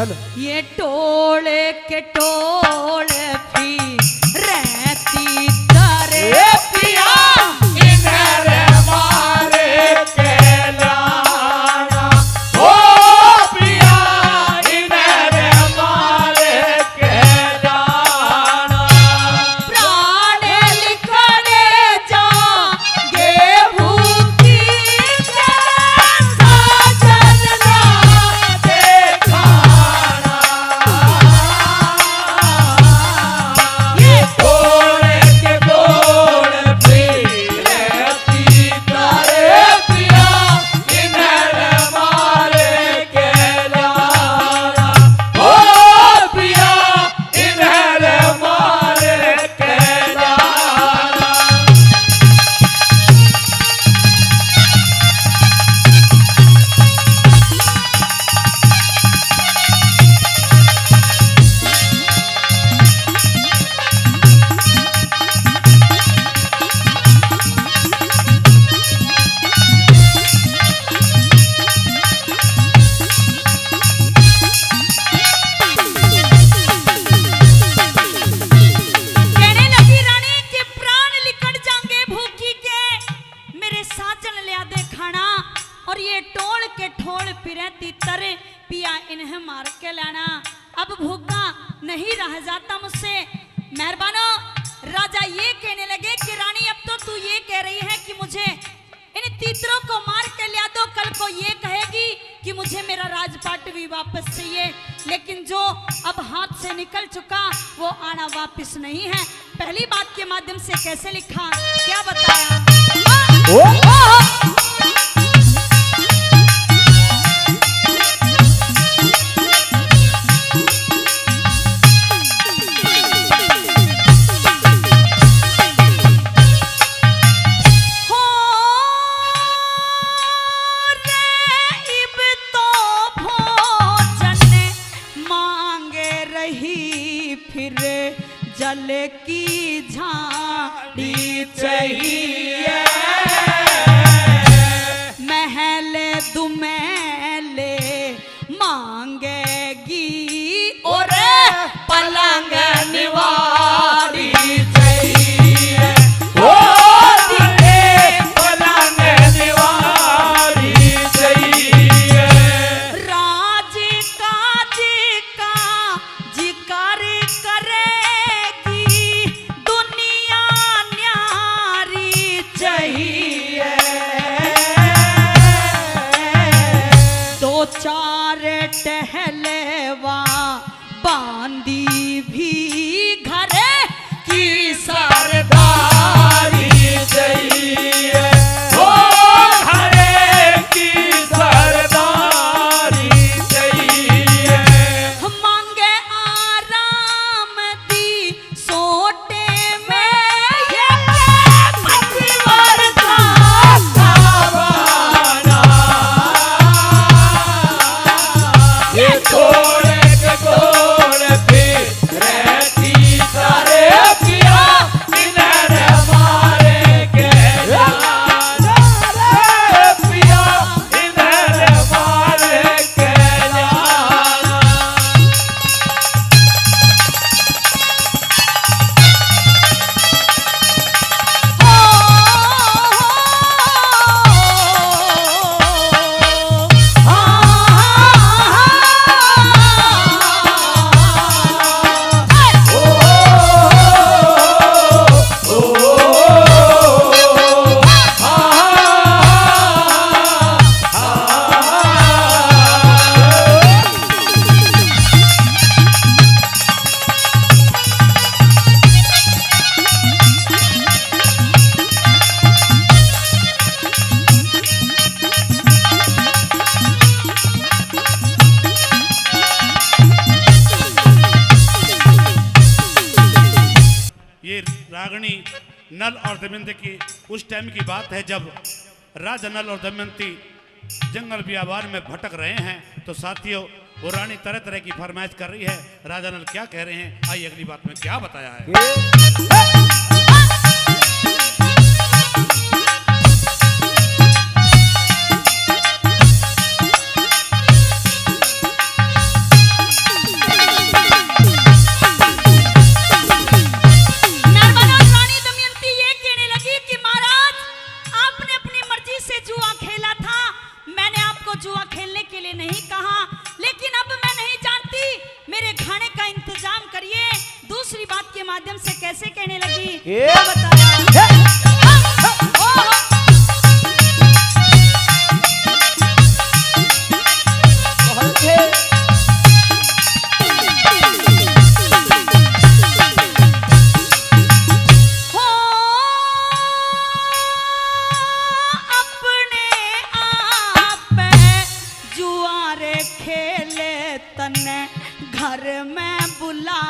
चल। ये टोल के टोल फिर रहती तारे पिया पिया इन्हें मार के लाना। अब भूखा नहीं रह जाता मुझसे। मेहरबानो राजा ये कहने लगे कि रानी अब तो तू ये कह रही है कि मुझे इन तीतरों को मार के लिया दो, कल को ये कहेगी कि मुझे मेरा राजपाट भी वापस चाहिए, लेकिन जो अब हाथ से निकल चुका वो आना वापस नहीं है। पहली बात के माध्यम से कैसे लिखा, क्या बताया? जल की झाड़ी चाहिए, महल दुमैले मांगेगी और पलंग निवारी चाहिए। ओ पलंग निवारी चाहिए। राज काज का जिक्र करे चार टहलेवा बांदी भी घर की सरदारी चाहिए। ओ घर की सरदारी चाहिए। मांगे आराम दी सोटे में ये रागणी नल और दमयंती की उस टाइम की बात है जब राजा नल और दमयंती जंगल बियाबान में भटक रहे हैं। तो साथियों वो रानी तरह तरह की फरमाइश कर रही है। राजा नल क्या कह रहे हैं, आइए अगली बात में क्या बताया है। ए क्या बताया? बहुत थे हो अपने आप जुआरे खेले तने घर में बुला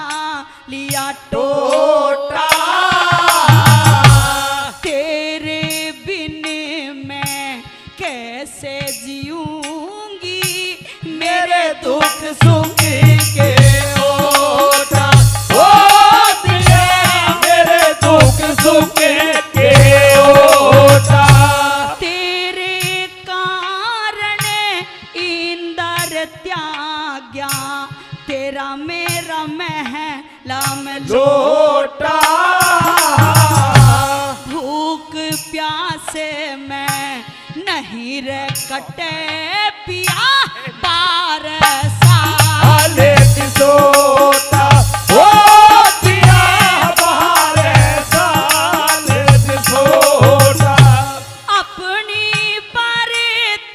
लिया टोटा तेरे बिन मैं कैसे जीऊंगी मेरे दुख सुख के ओटा ओ दिए मेरे दुख सुख के ओटा तेरे कारण इंदर त्याग्या तेरा मेरा महला में लोटा भूख प्यासे मैं नहीं रह कटे पिया बारसा आले सोटा ओ दिया बाहर साले सोटा अपनी पर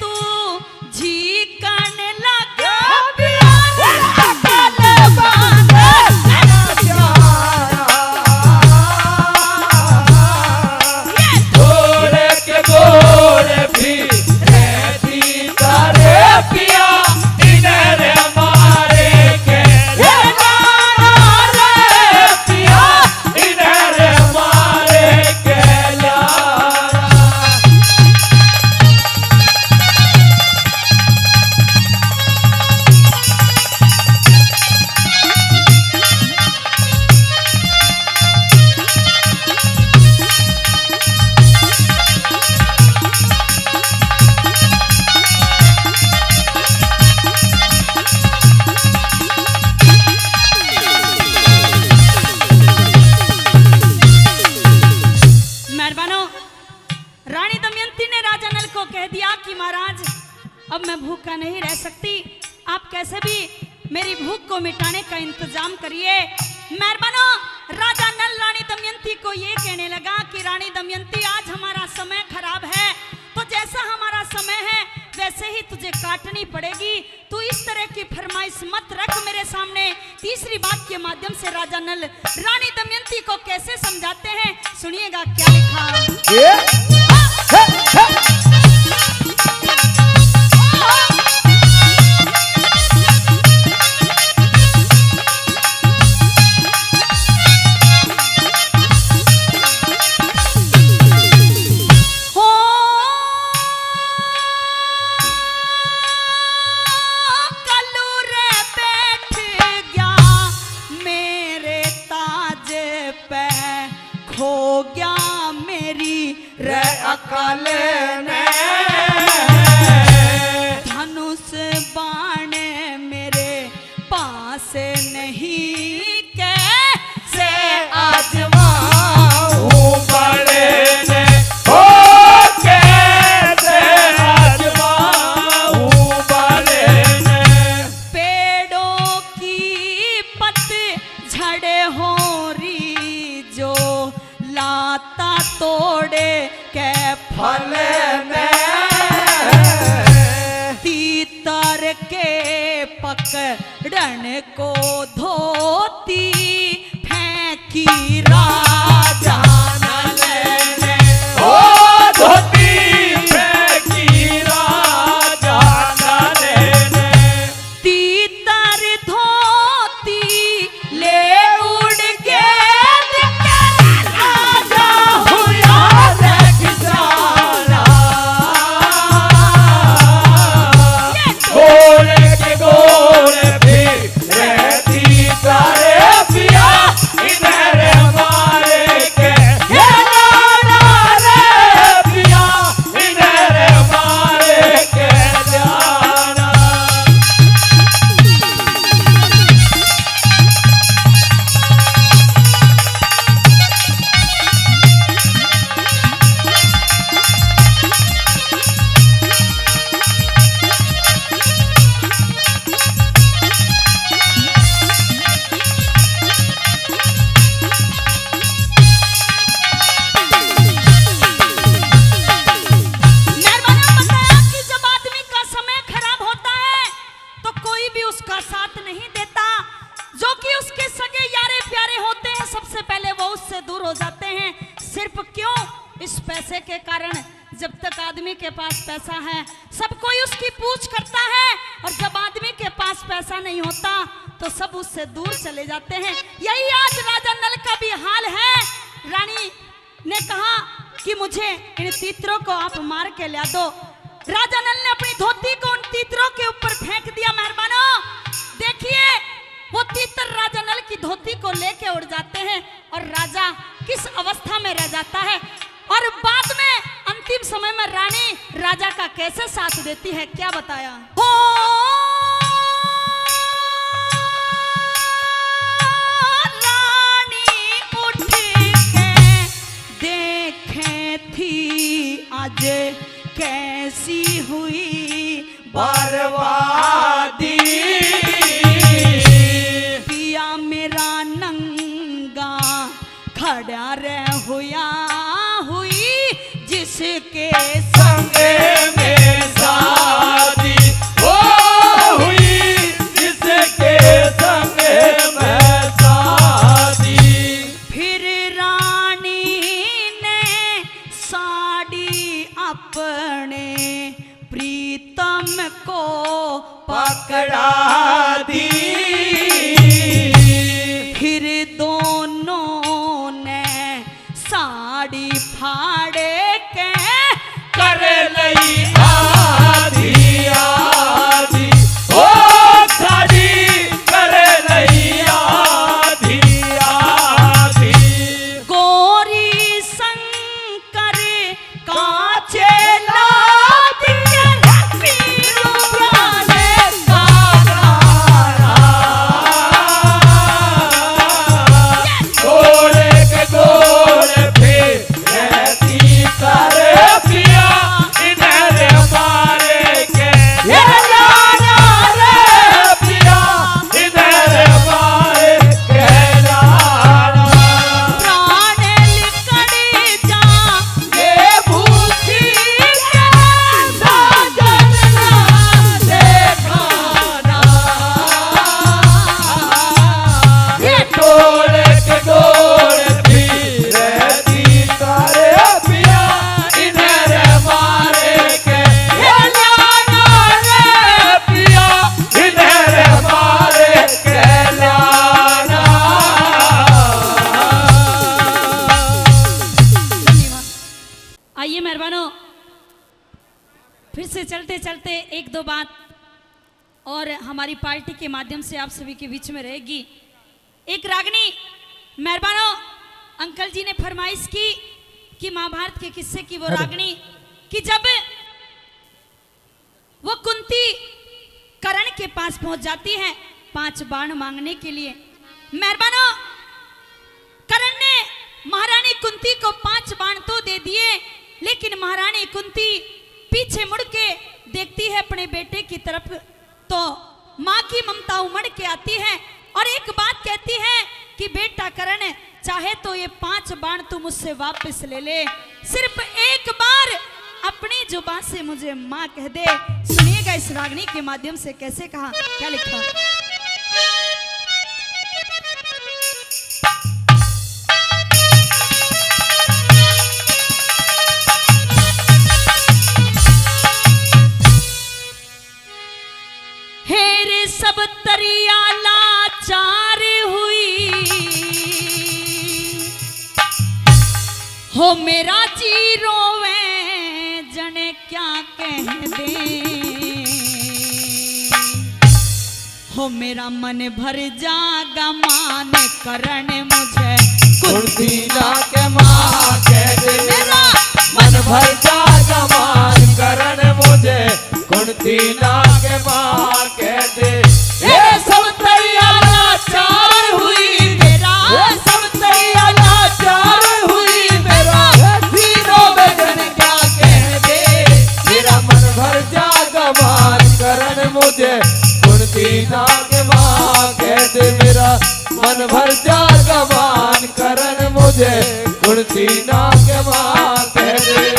तू झीकन लगा गोरे के गोरे भी रहती तारे पिया इधर हमारे के पिया इधर हमारे के लारा मेहरबानों रानी दमयंती ने राजा नल को कह दिया कि महाराज अब मैं भूखा नहीं रह सकती आप कैसे भी मेरी भूख को मिटाने का इंतजाम करिए मेहरबानों राजा नल रानी दमयंती को ये कहने लगा कि रानी दमयंती आज हमारा समय खराब है तो जैसा हमारा समय है वैसे ही तुझे काटनी पड़ेगी तू इस तरह की फरमाइश मत रख मेरे सामने तीसरी बात के माध्यम से राजा नल रानी दमयंती को कैसे समझाते हैं सुनिएगा क्या लिखा हो कलूर बैठ गया मेरे ताज पे खो गया मेरी रे अकल ने धनुष बाण मेरे पास नहीं कैसे आजमाऊं बड़े ने हो कैसे आजमाऊं बड़े ने पेड़ों की पतझड़ हो रही जो लाता तोड़े के फल ने तीतर के पकड़न को धोती फेंकी राजा नल ने ओ धोती फेंकी राजा नल ने तीतर धोती ले उड़ के निकल राजा हुआ किसाना गोरे के गोरे भी रहती तारे पिया इधर हमारे रहे हैं। सिर्फ क्यों? इस पैसे के कारण। जब तक आदमी के पास पैसा है सब कोई उसकी पूछ करता है, और जब आदमी के पास पैसा नहीं होता तो सब उससे दूर चले जाते हैं। यही आज राजा नल का भी हाल है। रानी ने कहा कि मुझे इन तीतरों को आप मार के ला दो। राजा नल ने अपनी धोती को उन तीतरों के ऊपर फेंक दिया। मेहरबानों देखिए, वो तीतर राजा नल की धोती को लेके उड़ जाते हैं और राजा किस अवस्था में रह जाता है। और बाद में अंतिम समय में रानी राजा का कैसे साथ देती है, क्या बताया? हो रानी उठ के देखे थी आज कैसी हुई बर्बादी, पिया मेरा नंगा खड़ा रह हुआ हुई जिसके संग में शादी हो हुई, जिसके संग में शादी। फिर रानी ने साड़ी अपने प्रीतम को पकड़ा दी, फिर दोनों ने साड़ी फाड़े के कर लई आधी आधी, ओ साड़ी कर लई आधी आधी। गोरी शंकर काचे फिर से चलते चलते एक दो बात और हमारी पार्टी के माध्यम से आप सभी के बीच में रहेगी। एक रागनी मेहरबानो अंकल जी ने फरमाइश की कि महाभारत के किस्से की वो रागनी कि जब वो कुंती कर्ण के पास पहुंच जाती है 5 बाण मांगने के लिए। मेहरबानो कर्ण ने महारानी कुंती को 5 बाण तो दे दिए, लेकिन महारानी कुंती पीछे मुड़ के देखती है अपने बेटे की तरफ तो माँ की ममता उमड़ के आती है और एक बात कहती है कि बेटा कर्ण चाहे तो ये 5 बाण तू मुझसे वापस ले ले, सिर्फ एक बार अपनी जुबान से मुझे माँ कह दे। सुनिएगा इस रागनी के माध्यम से कैसे कहा, क्या लिखा। हेरे सब तरिया लाचार हुई हो मेरा जी रोवे जने क्या कह दे हो मेरा मन भर जागा मान करण मुझे कुर्ती ना के माँ कह दे, मेरा मन भर जागा मान करण मुझे कुर्ती ना के माँ कह दे। ये सब तैया लाचार हुई मेरा, ये सब तैया लाचार हुई मेरा, तीनों बजन क्या कह दे, मेरा मन भर जागा मान करण मुझे कुर्ती ना के माँ कह दे, मेरा मन भर जागा मान करण मुझे कुर्ती ना के माँ कह दे।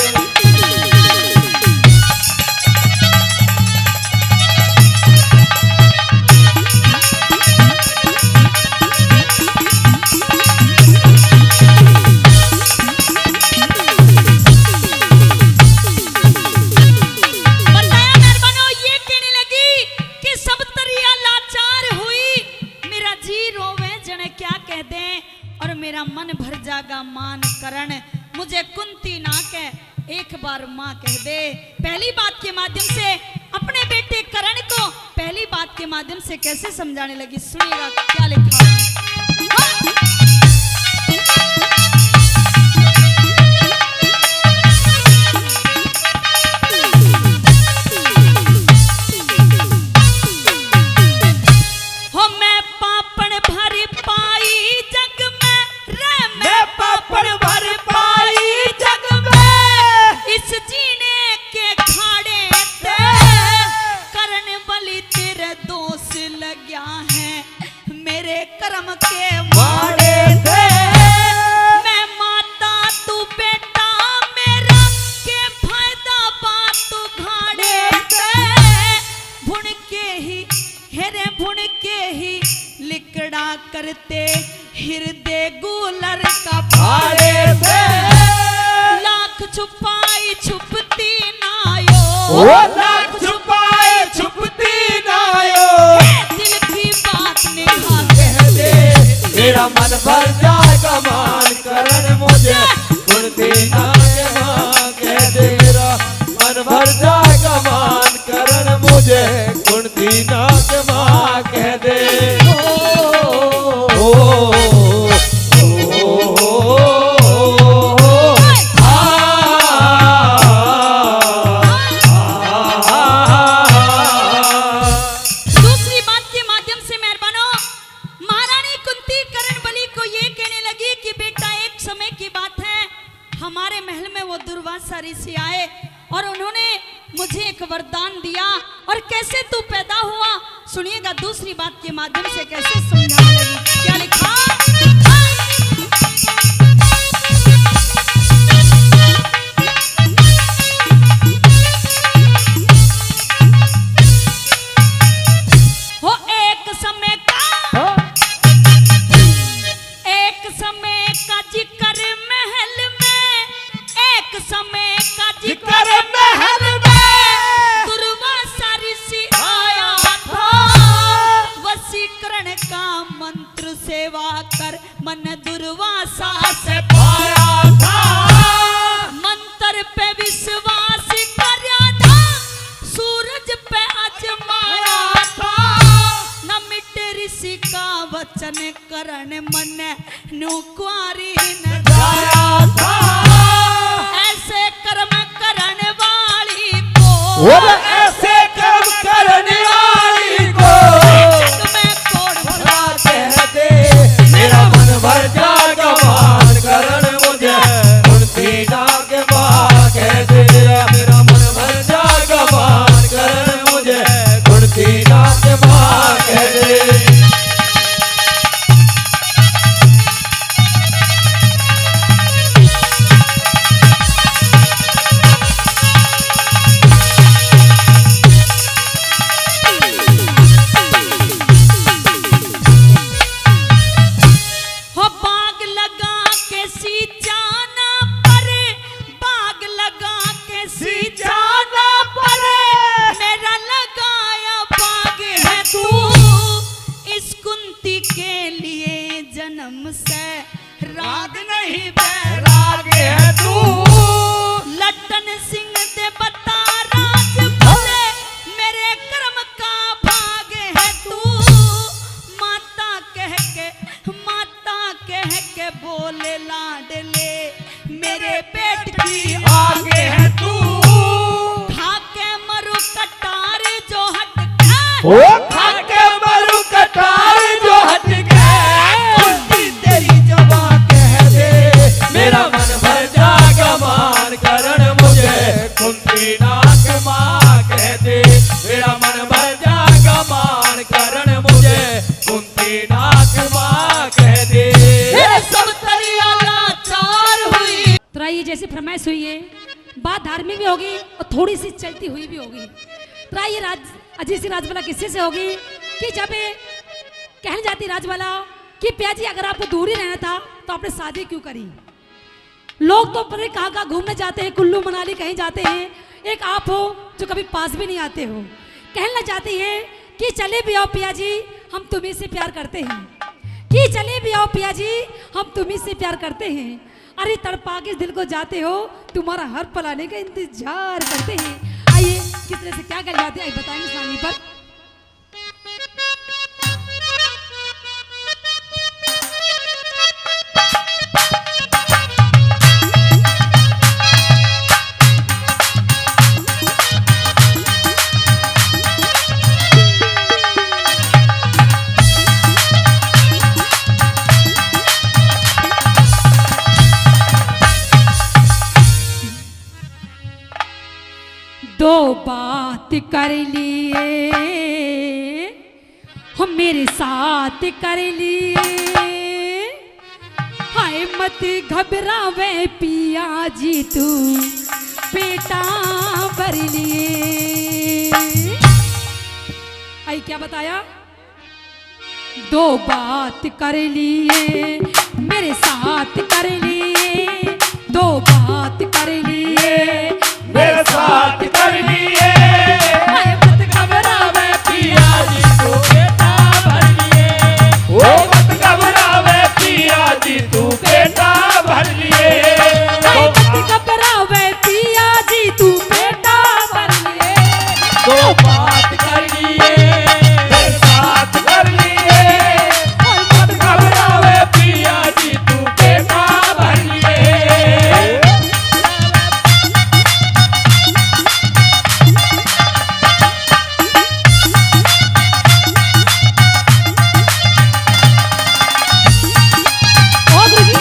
लगा मान करण, मुझे कुंती ना कह एक बार माँ कह दे। पहली बात के माध्यम से अपने बेटे करण को पहली बात के माध्यम से कैसे समझाने लगी, सुनिएगा क्या लिखा है। करते हृदय गुलर का फाड़े थे, लाख छुपाई छुपती नायो, लाख छुपाए छुपती नायो, दिल की बात निभा कह दे मेरा मन भर जाएगा मान करण, मुझे कुंती ना के माँ कह दे, मेरा मन भर जाएगा मान करण, मुझे कुंती ना के माँ कह दे। हमारे महल में वो दुर्वासा ऋषि आए और उन्होंने मुझे एक वरदान दिया, और कैसे तू पैदा हुआ सुनिएगा दूसरी बात के माध्यम से कैसे समझाने लगी, क्या लिखा। हो एक समय का जिक्र महल में, एक समय का जिक्र महल में, दुर्वासा ऋषि आया था, वशीकरण का मंत्र सेवा कर मन दुर्वासा से पाया था, मंत्र पे विश्वास करया था, सूरज पे अजमाया था, न मिटे ऋषि का वचन करण मन नुक्वारी न जाया था, ऐसे कर्म करने वाली को, ऐसे कर्म करने वाली को जग में कौन भला कह दे, मेरा मन भर जाएगा मान करण, मुझे कुंती ना के माँ कह दे, मेरा मन भर जाएगा मान करण, मुझे कुंती ना के माँ कह दे। राग नहीं बैराग है तू, लट्टन सिंह दे बता राज भले, मेरे कर्म का भाग है तू, माता कह के बोले लाडले, मेरे पेट की आगे है तू, खा के मरु कटार जो हट गए, खा के मरु कटार जो हट गए, तेरी जबां कह दे, मेरा मन भर जाएगा मान करण, मुझे कुंती ना के माँ कह दे, मेरा मन भर जाएगा मान करण, मुझे कुंती ना के माँ कह दे। सब तरिया लाचार हुई, तो ये जैसी फरमाइश हुई है, बात धार्मिक भी होगी और थोड़ी सी चलती हुई भी होगी। तो ये अजीत सिंह राजवाला किस्से से होगी कि जब कहने जाती राजवाला कि पिया जी अगर आपको दूर ही रहना था तो आपने शादी क्यों करी। लोग तो पता कहाँ कहाँ घूमने जाते हैं, कुल्लू मनाली कहीं जाते हैं, एक आप हो जो कभी पास भी नहीं आते हो। कहना चाहती है कि चले भी आओ पिया जी, हम तुम्हें से प्यार करते हैं। कि चले भी आओ पिया जी, हम तुम्ही से प्यार करते हैं। अरे तड़पा के दिल को जाते हो, तुम्हारा हर पल आने का इंतजार करते हैं। आइए किस तरह से क्या कर जाते हैं बताएंगे स्वामी पर। दो बात कर लिए हम मेरे साथ कर लिए, हाय मत घबरावे पिया जी तू बेटा भर लिए। आई क्या बताया? दो बात कर लिए मेरे साथ कर लिए, दो बात कर लिए मेरे साथ कर लिए, मत घबरावे पिया जी तू बेटा भर लिए, ओ मत घबरावे पिया जी तू बेटा भर लिए, मत घबरावे पिया जी तू बेटा भर लिए। दो बात कर लिए मेरे साथ कर लिए, मत घबरावे पिया जी तू बेटा भर लिए। ओ गुरुजी,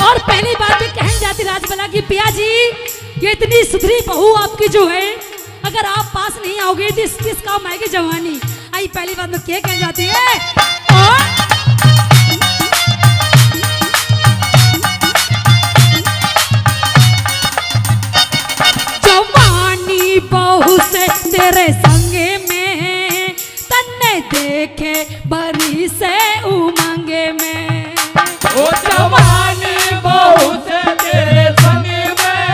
और पहली बात भी कहनी जाती राजबला की पिया जी, ये इतनी सुधरी बहू आपकी जो है, अगर आप पास नहीं आओगे तो किस काम आएगी जवानी। आई पहली बात में क्या कहनी जाती है? और जवानी बहू से तेरे संगे में, तन्ने देखे बरी से उमंगे में। ओ जवानी बहू से तेरे संग में,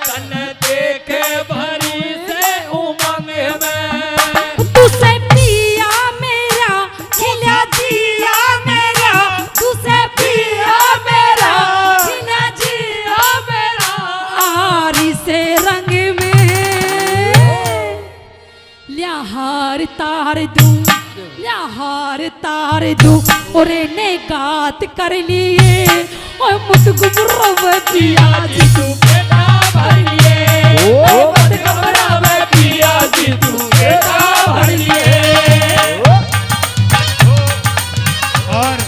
तन देखे भरी से उमंग में, तुझसे पिया मेरा खिला जिया मेरा, तुझसे पिया मेरा खिला जिया मेरा, आरी से रंग में लिहार तार दूं, लिहार तार दूं, और ने गात कर लिए, और मुझ गुबरव पिया जी तू बेटा भर लिए, ओ मत घबरावे पिया जी तू बेटा भर लिए। और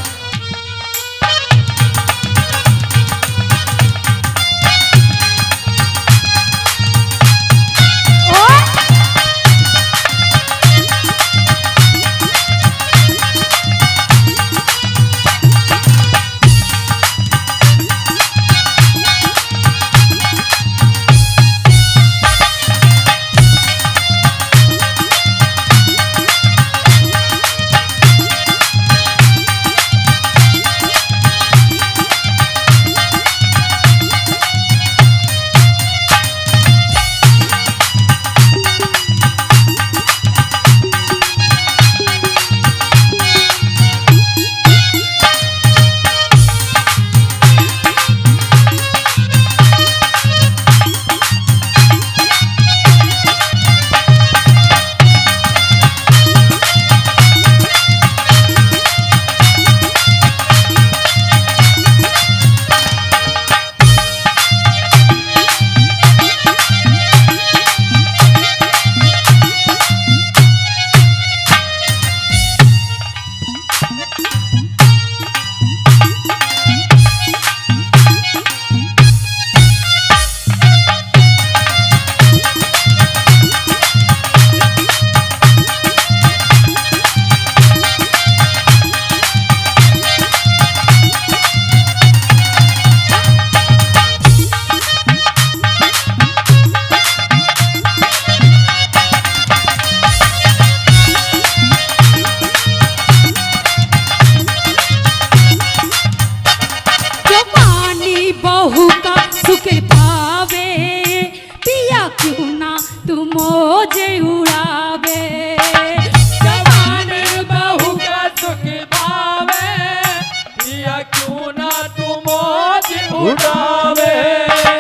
उड़ावे।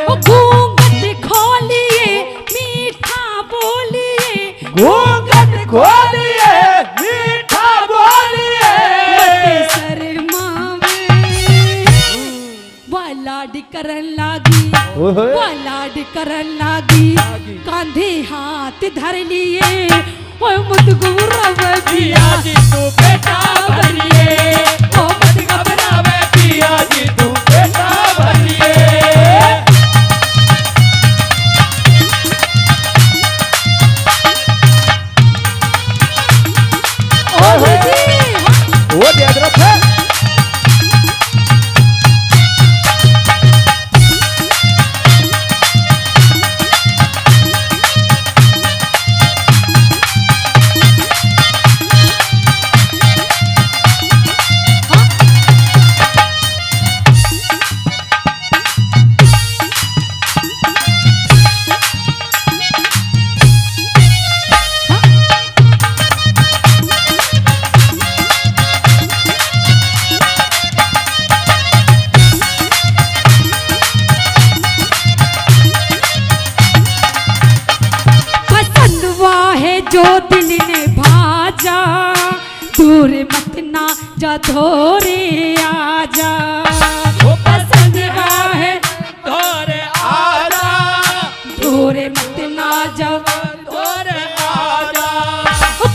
घूंघट खोलिए मीठा बोलिए, घूंघट खोलिए मीठा बोलिए। मत शर्मावे। वह लाड करन लागी, वह लाड करन लागी, कांधे हाथ धर लिए, ओए मत घबरावे पिया जी तू बेटा भरिए, ओ मत घबरावे पिया जी तू बेटा भरिए। ओ जी वो दे अदरक है। जो दिल ने भाजा, दूर मत ना जा धोरे आजा। वो पसंद है तोरे आजा, दूर मत ना जा तोरे आजा।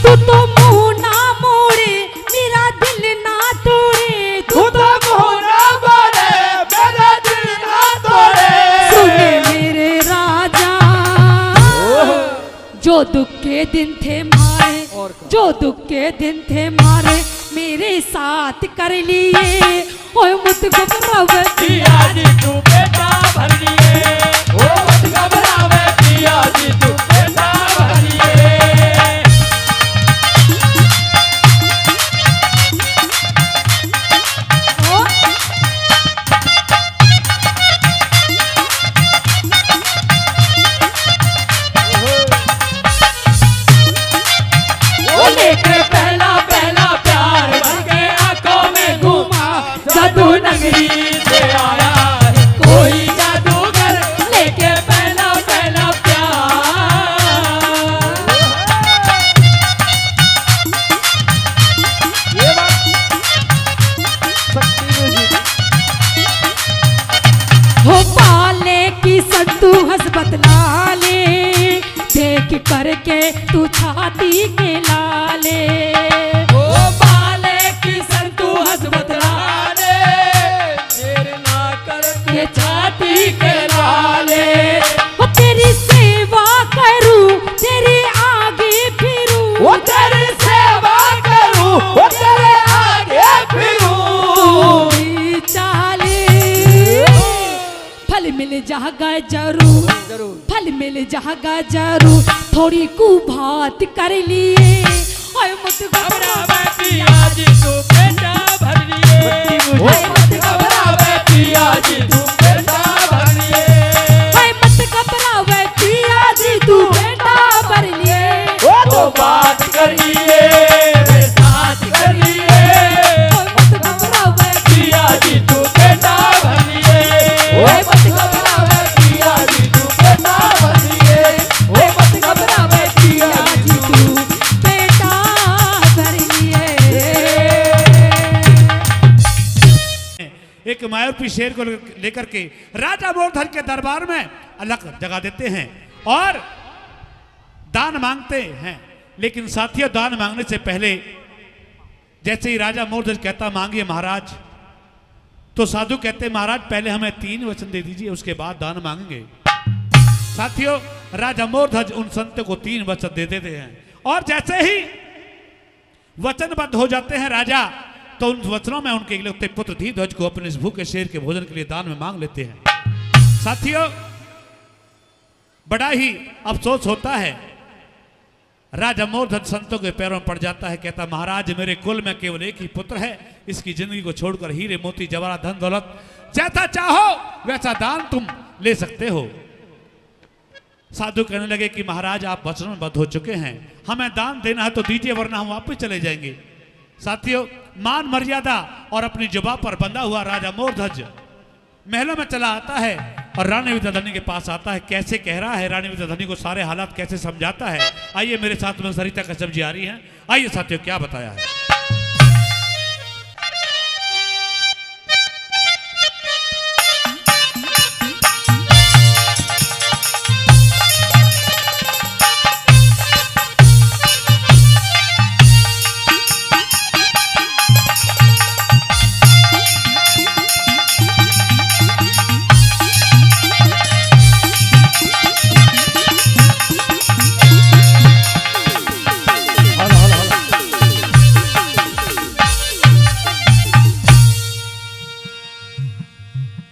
तू तो मुंह ना मोड़े, मेरा दिल ना तोड़े, तू तो मुंह ना मोड़े, मेरा दिल ना तोड़े। सुने मेरे राजा, जो दुख के दिन थे मारे, जो दुख के दिन थे मारे, मेरे साथ कर लिए, ओए मत घबरावे पिया जी तू बेटा भरिए, ओ मत घबरावे पिया जी तू बेटा भरिए। लेके पहला पहला प्यार बनके आंखों में घुमा, जादू नगरी से आया है कोई जादूगर, लेके पहला पहला हो पाले की संतू हंस बतला ले, देख करके तू छाती के लाले। ओ बाले की संतू हंस बतलाले, देर ना कर के छाती के लाले। वो तेरी सेवा करूं, तेरे आगे फिरूं, वो तेरी सेवा करूं, वो तेरे आगे फिरूं। मेरी चाले फल मिल जाएगा जरूर, फल मिल जाएगा जरूर, थोड़ी कु बात कर लिए, ओए मत घबरावे पिया जी तू बेटा भरिए, ओ मत घबरावे पिया जी तू बेटा भरिए। ओए मत घबरावे पिया जी तू बेटा भर लिए, वो तो बात करिए रे साथ करिए, ओए मत घबरावे पिया जी तू बेटा भरिए, ओ मत घबरावे पिया जी तू बेटा भरिए, ओ मत घबरावे पिया जी तू। बेटा भर लिए। एक मायावी शेर को लेकर के राजा मोरधन के दरबार में अलग जगा देते हैं और दान मांगते हैं। लेकिन साथियों, दान मांगने से पहले जैसे ही राजा मोरधन कहता मांगिए महाराज, तो साधु कहते महाराज पहले हमें 3 वचन दे दीजिए, उसके बाद दान मांगेंगे। साथियों, राजा मोरध्वज उन संतों को 3 वचन दे देते हैं और जैसे ही वचनबद्ध हो जाते हैं राजा, तो उन वचनों में उनके इकलौते पुत्र धीध्वज को अपने इस भूखे शेर के भोजन के लिए दान में मांग लेते हैं। साथियों, बड़ा ही अफसोस होता है, राजा मोरध्वज संतों के पैरों में पड़ जाता है, कहता महाराज मेरे कुल में केवल एक ही पुत्र है, इसकी जिंदगी को छोड़कर हीरे मोती जवाहरात धन दौलत जैसा चाहो वैसा दान तुम ले सकते हो। साधु कहने लगे कि महाराज आप वचनबद्ध हो चुके हैं, हमें दान देना है तो दीजिए वरना हम वापस चले जाएंगे। साथियों, मान मर्यादा और अपनी जुबान पर बंधा हुआ राजा मोरध्वज महलों में चला आता है और रानी विद्याधरी के पास आता है। कैसे कह रहा है रानी विद्याधरी को सारे हालात कैसे समझाता है। आइए मेरे साथ में सरिता कश्यप जी आ रही हैं। आइए साथियों क्या बताया है।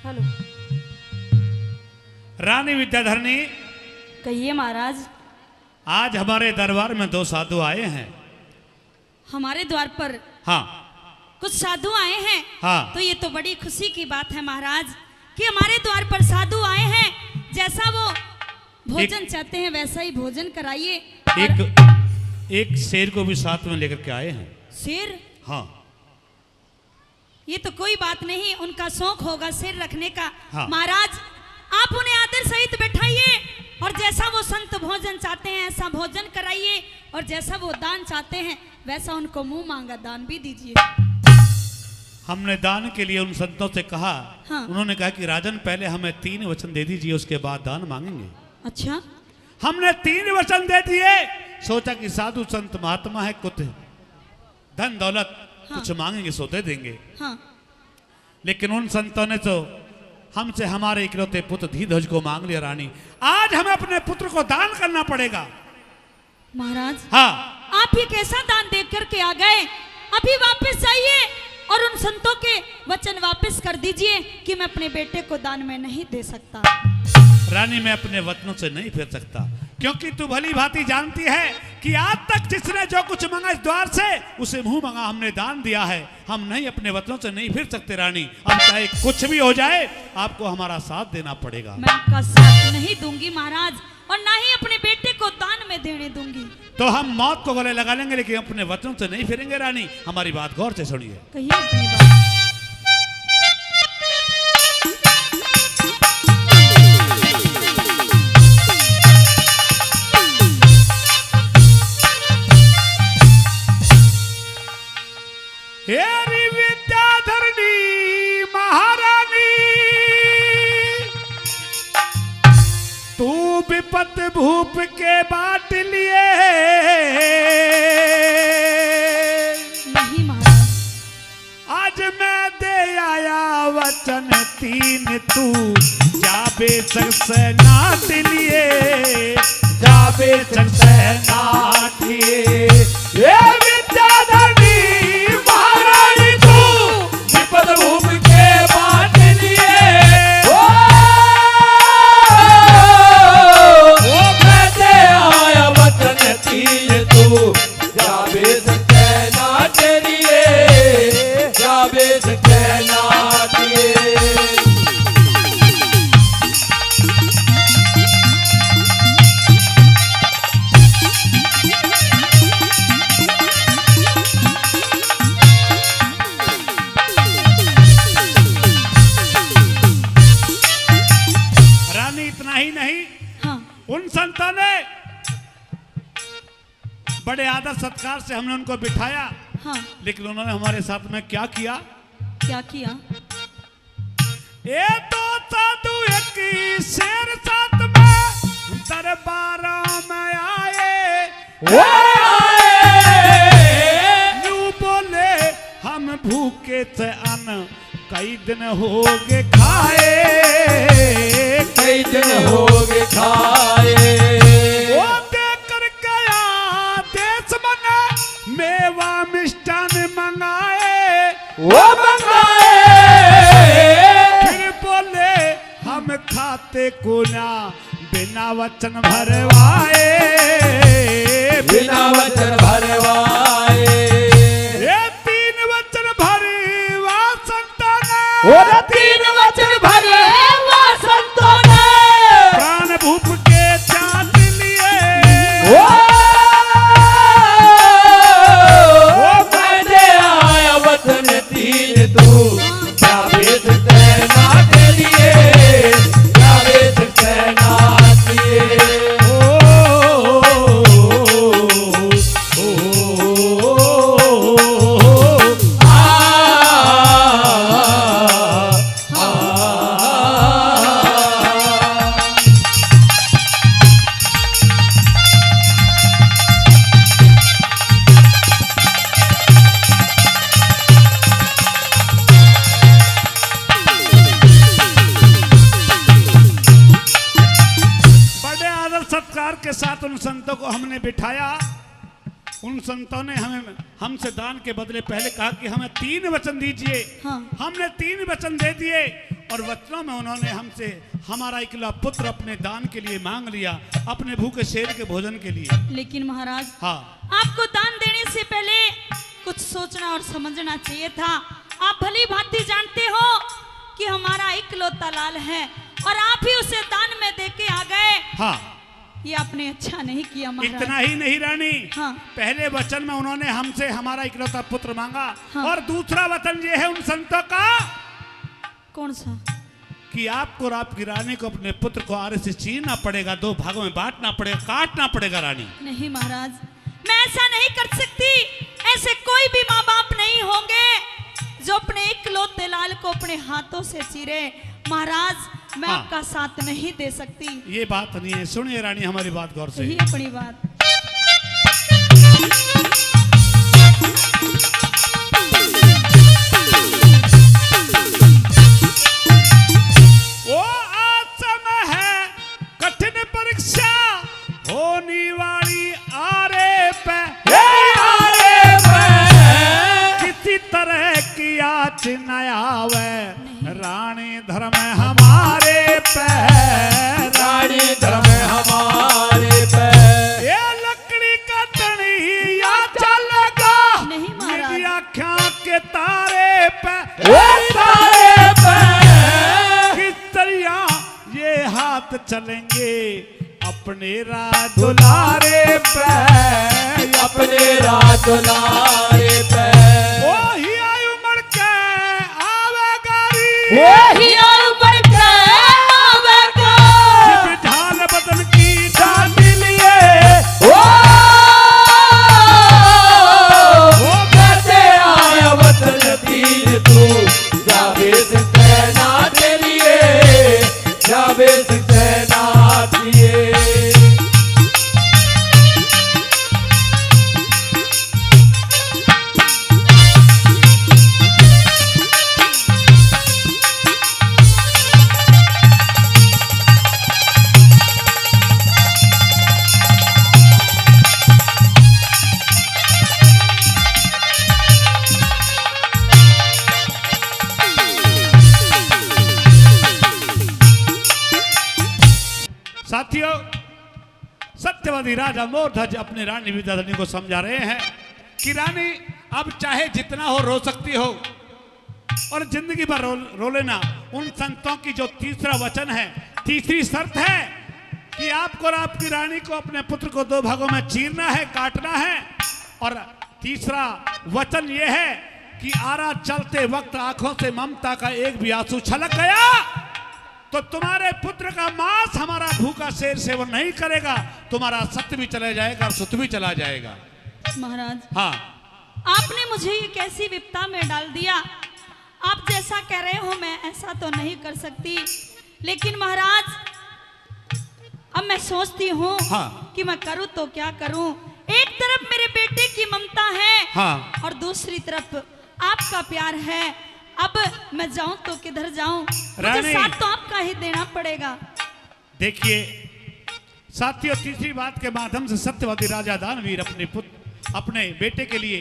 हेलो, रानी विद्याधरी, कहिए महाराज। आज हमारे दरबार में 2 साधु आए हैं। हमारे द्वार पर हाँ कुछ साधु आए हैं। हाँ। तो ये तो बड़ी खुशी की बात है महाराज कि हमारे द्वार पर साधु आए हैं। जैसा वो भोजन चाहते हैं वैसा ही भोजन कराइए। एक शेर को भी साथ में लेकर के आए हैं। शेर? हाँ। ये तो कोई बात नहीं, उनका शौक होगा शेर रखने का। हाँ। महाराज आप उन्हें आदर सहित बैठाइए और जैसा वो संत भोजन चाहते हैं ऐसा भोजन कराइए और जैसा वो दान चाहते हैं वैसा उनको मुंह मांगा दान भी दीजिए। हमने दान के लिए उन संतों से कहा। हाँ। उन्होंने कहा कि राजन पहले हमें 3 वचन दे दीजिए, उसके बाद दान मांगेंगे। अच्छा, हमने 3 वचन दे दिए। सोचा कि साधु संत महात्मा है, कुछ धन दौलत हाँ। कुछ मांगेंगे सो दे देंगे। हाँ। लेकिन उन संतों ने तो हमसे हमारे इकलौते पुत्र धीध्वज को मांग लिया। रानी, आज हमें अपने पुत्र को दान करना पड़ेगा। महाराज हाँ। आप ये कैसा दान देख करके आ गए? अभी वापस जाइए और उन संतों के वचन वापस कर दीजिए कि मैं अपने बेटे को दान में नहीं दे सकता। रानी, मैं अपने वचनों से नहीं फिर सकता, क्योंकि तू भली भांति जानती है कि आज तक जिसने जो कुछ मांगा इस द्वार से उसे मुंह मांगा हमने दान दिया है। हम नहीं अपने वचनों से नहीं फिर सकते। रानी, अब चाहे कुछ भी हो जाए आपको हमारा साथ देना पड़ेगा। मैं आपका साथ नहीं दूंगी महाराज, और ना ही अपने बेटे को दान में देने दूंगी। तो हम मौत को गले लगा लेंगे, लेकिन अपने वचनों से नहीं फिरेंगे। रानी, हमारी बात गौर से सुनिए। कहिए अपनी बात। हेरी विद्याधरी महारानी, तू विपत भूप के बाट लिए। नहीं महाराज, आज मैं दे आया वचन 3, तू जाबे से नाट लिए। जाबे से नाट लिए। हे विद्याधरी महारानी, तू विपत भूप के बाट लिए। मैं दे आया वचन 3, तू जाबे से नाट लिए। जाबे से नाट लिए। रानी, इतना ही नहीं, हाँ। उन संतों ने बड़े आदर सत्कार से हमने उनको बिठाया। हाँ। लेकिन उन्होंने हमारे साथ में क्या किया? क्या किया? ये तो साधु एक ही शेर साथ में दरबारों में आए। यूं बोले हम भूखे से अन्न कई दिन हो गए खाए। कई दिन हो गए खाए। वो देकर गया देश मना मेवा मिष्ठान मंगाए। वो मंगाए। फिर बोले हम खाते को ना बिना वचन भरवाए। बिना वचन भरवाए। ये 3 वचन भरवा संतान। और 3 वचन भरे वो संतों ने। प्राण भूप के चाट लिए। वो मैं दे आया वचन 3, तू जाबे से नाट लिए। संतों को हमने बिठाया, उन संतों ने हमें हमसे दान के बदले पहले कहा कि हमें 3 वचन दीजिए। हाँ। हमने 3 वचन दे दिए और वचनों में उन्होंने हमसे हमारा इकलौता पुत्र अपने दान के लिए मांग लिया, अपने भूखे शेर के भोजन के लिए। लेकिन महाराज, हाँ, आपको दान देने से पहले कुछ सोचना और समझना चाहिए था। आप भली भांति जानते हो कि हमारा इकलौता लाल है और आप ही उसे दान में देके आ गए। हाँ, ये आपने अच्छा नहीं किया महाराज। इतना ही नहीं रानी, हाँ। पहले वचन में उन्होंने हमसे हमारा इकलौता पुत्र मांगा। हाँ। और दूसरा वचन ये है उन संतों का कौन सा? कि आपको और आपकी रानी को अपने पुत्र को आरे से चीरना पड़ेगा, 2 भागों में बांटना पड़ेगा, काटना पड़ेगा रानी। नहीं महाराज, मैं ऐसा नहीं कर सकती। ऐसे कोई भी माँ बाप नहीं होंगे जो अपने इकलौते लाल को अपने हाथों से चीरे। महाराज, मैं हाँ। आपका साथ नहीं दे सकती। ये बात नहीं है, सुनिए रानी हमारी बात गौर से। यही अपनी बात। वो आज समय है कठिन परीक्षा होने वाली आरे पे, किसी तरह की आँच न आवे रानी धर्म हमारे पे, रानी धर्म हमारे पे। ये लकड़ी का टनी या चलेगा नहीं महाराज। मेरी आँखों के तारे पे, तारे पे किस तरह ये हाथ चलेंगे अपने राज दुलारे पे, अपने रात लारे पे। वही आयु मर के आवेगा री, वही उम्र के आवेगा, जिब ढाल बदन की डाल लिए वो कैसे आया वतन दीन तू, जावे सेना के लिए, जावे सेना के लिए। साथियों, सत्यवादी राजा मोरध्वज अपनी रानी विद्याधरी को समझा रहे हैं कि रानी अब चाहे जितना हो रो सकती हो और जिंदगी भर रो लेना। उन संतों की जो तीसरा वचन है, तीसरी शर्त है कि आपको और आपकी रानी को अपने पुत्र को 2 भागों में चीरना है, काटना है। और तीसरा वचन यह है कि आरा चलते वक्त आंखों से ममता का एक भी आंसू छलक गया तो तुम्हारे पुत्र का मांस हमारा भूखा शेर सेवन नहीं करेगा, तुम्हारा सत्य भी चला जाएगा और सुत भी चला जाएगा। महाराज, हाँ, आपने मुझे ये कैसी विपदा में डाल दिया। आप जैसा कह रहे हो मैं ऐसा तो नहीं कर सकती, लेकिन महाराज अब मैं सोचती हूँ हाँ। कि मैं करूँ तो क्या करूँ। एक तरफ मेरे बेटे की ममता है हाँ। और दूसरी तरफ आपका प्यार है। अब मैं जाऊं तो किधर जाऊं? मुझे रानी। साथ तो आपका ही देना पड़ेगा। देखिए साथियों, तीसरी बात के माध्यम से सत्यवती राजा दानवीर अपने बेटे के लिए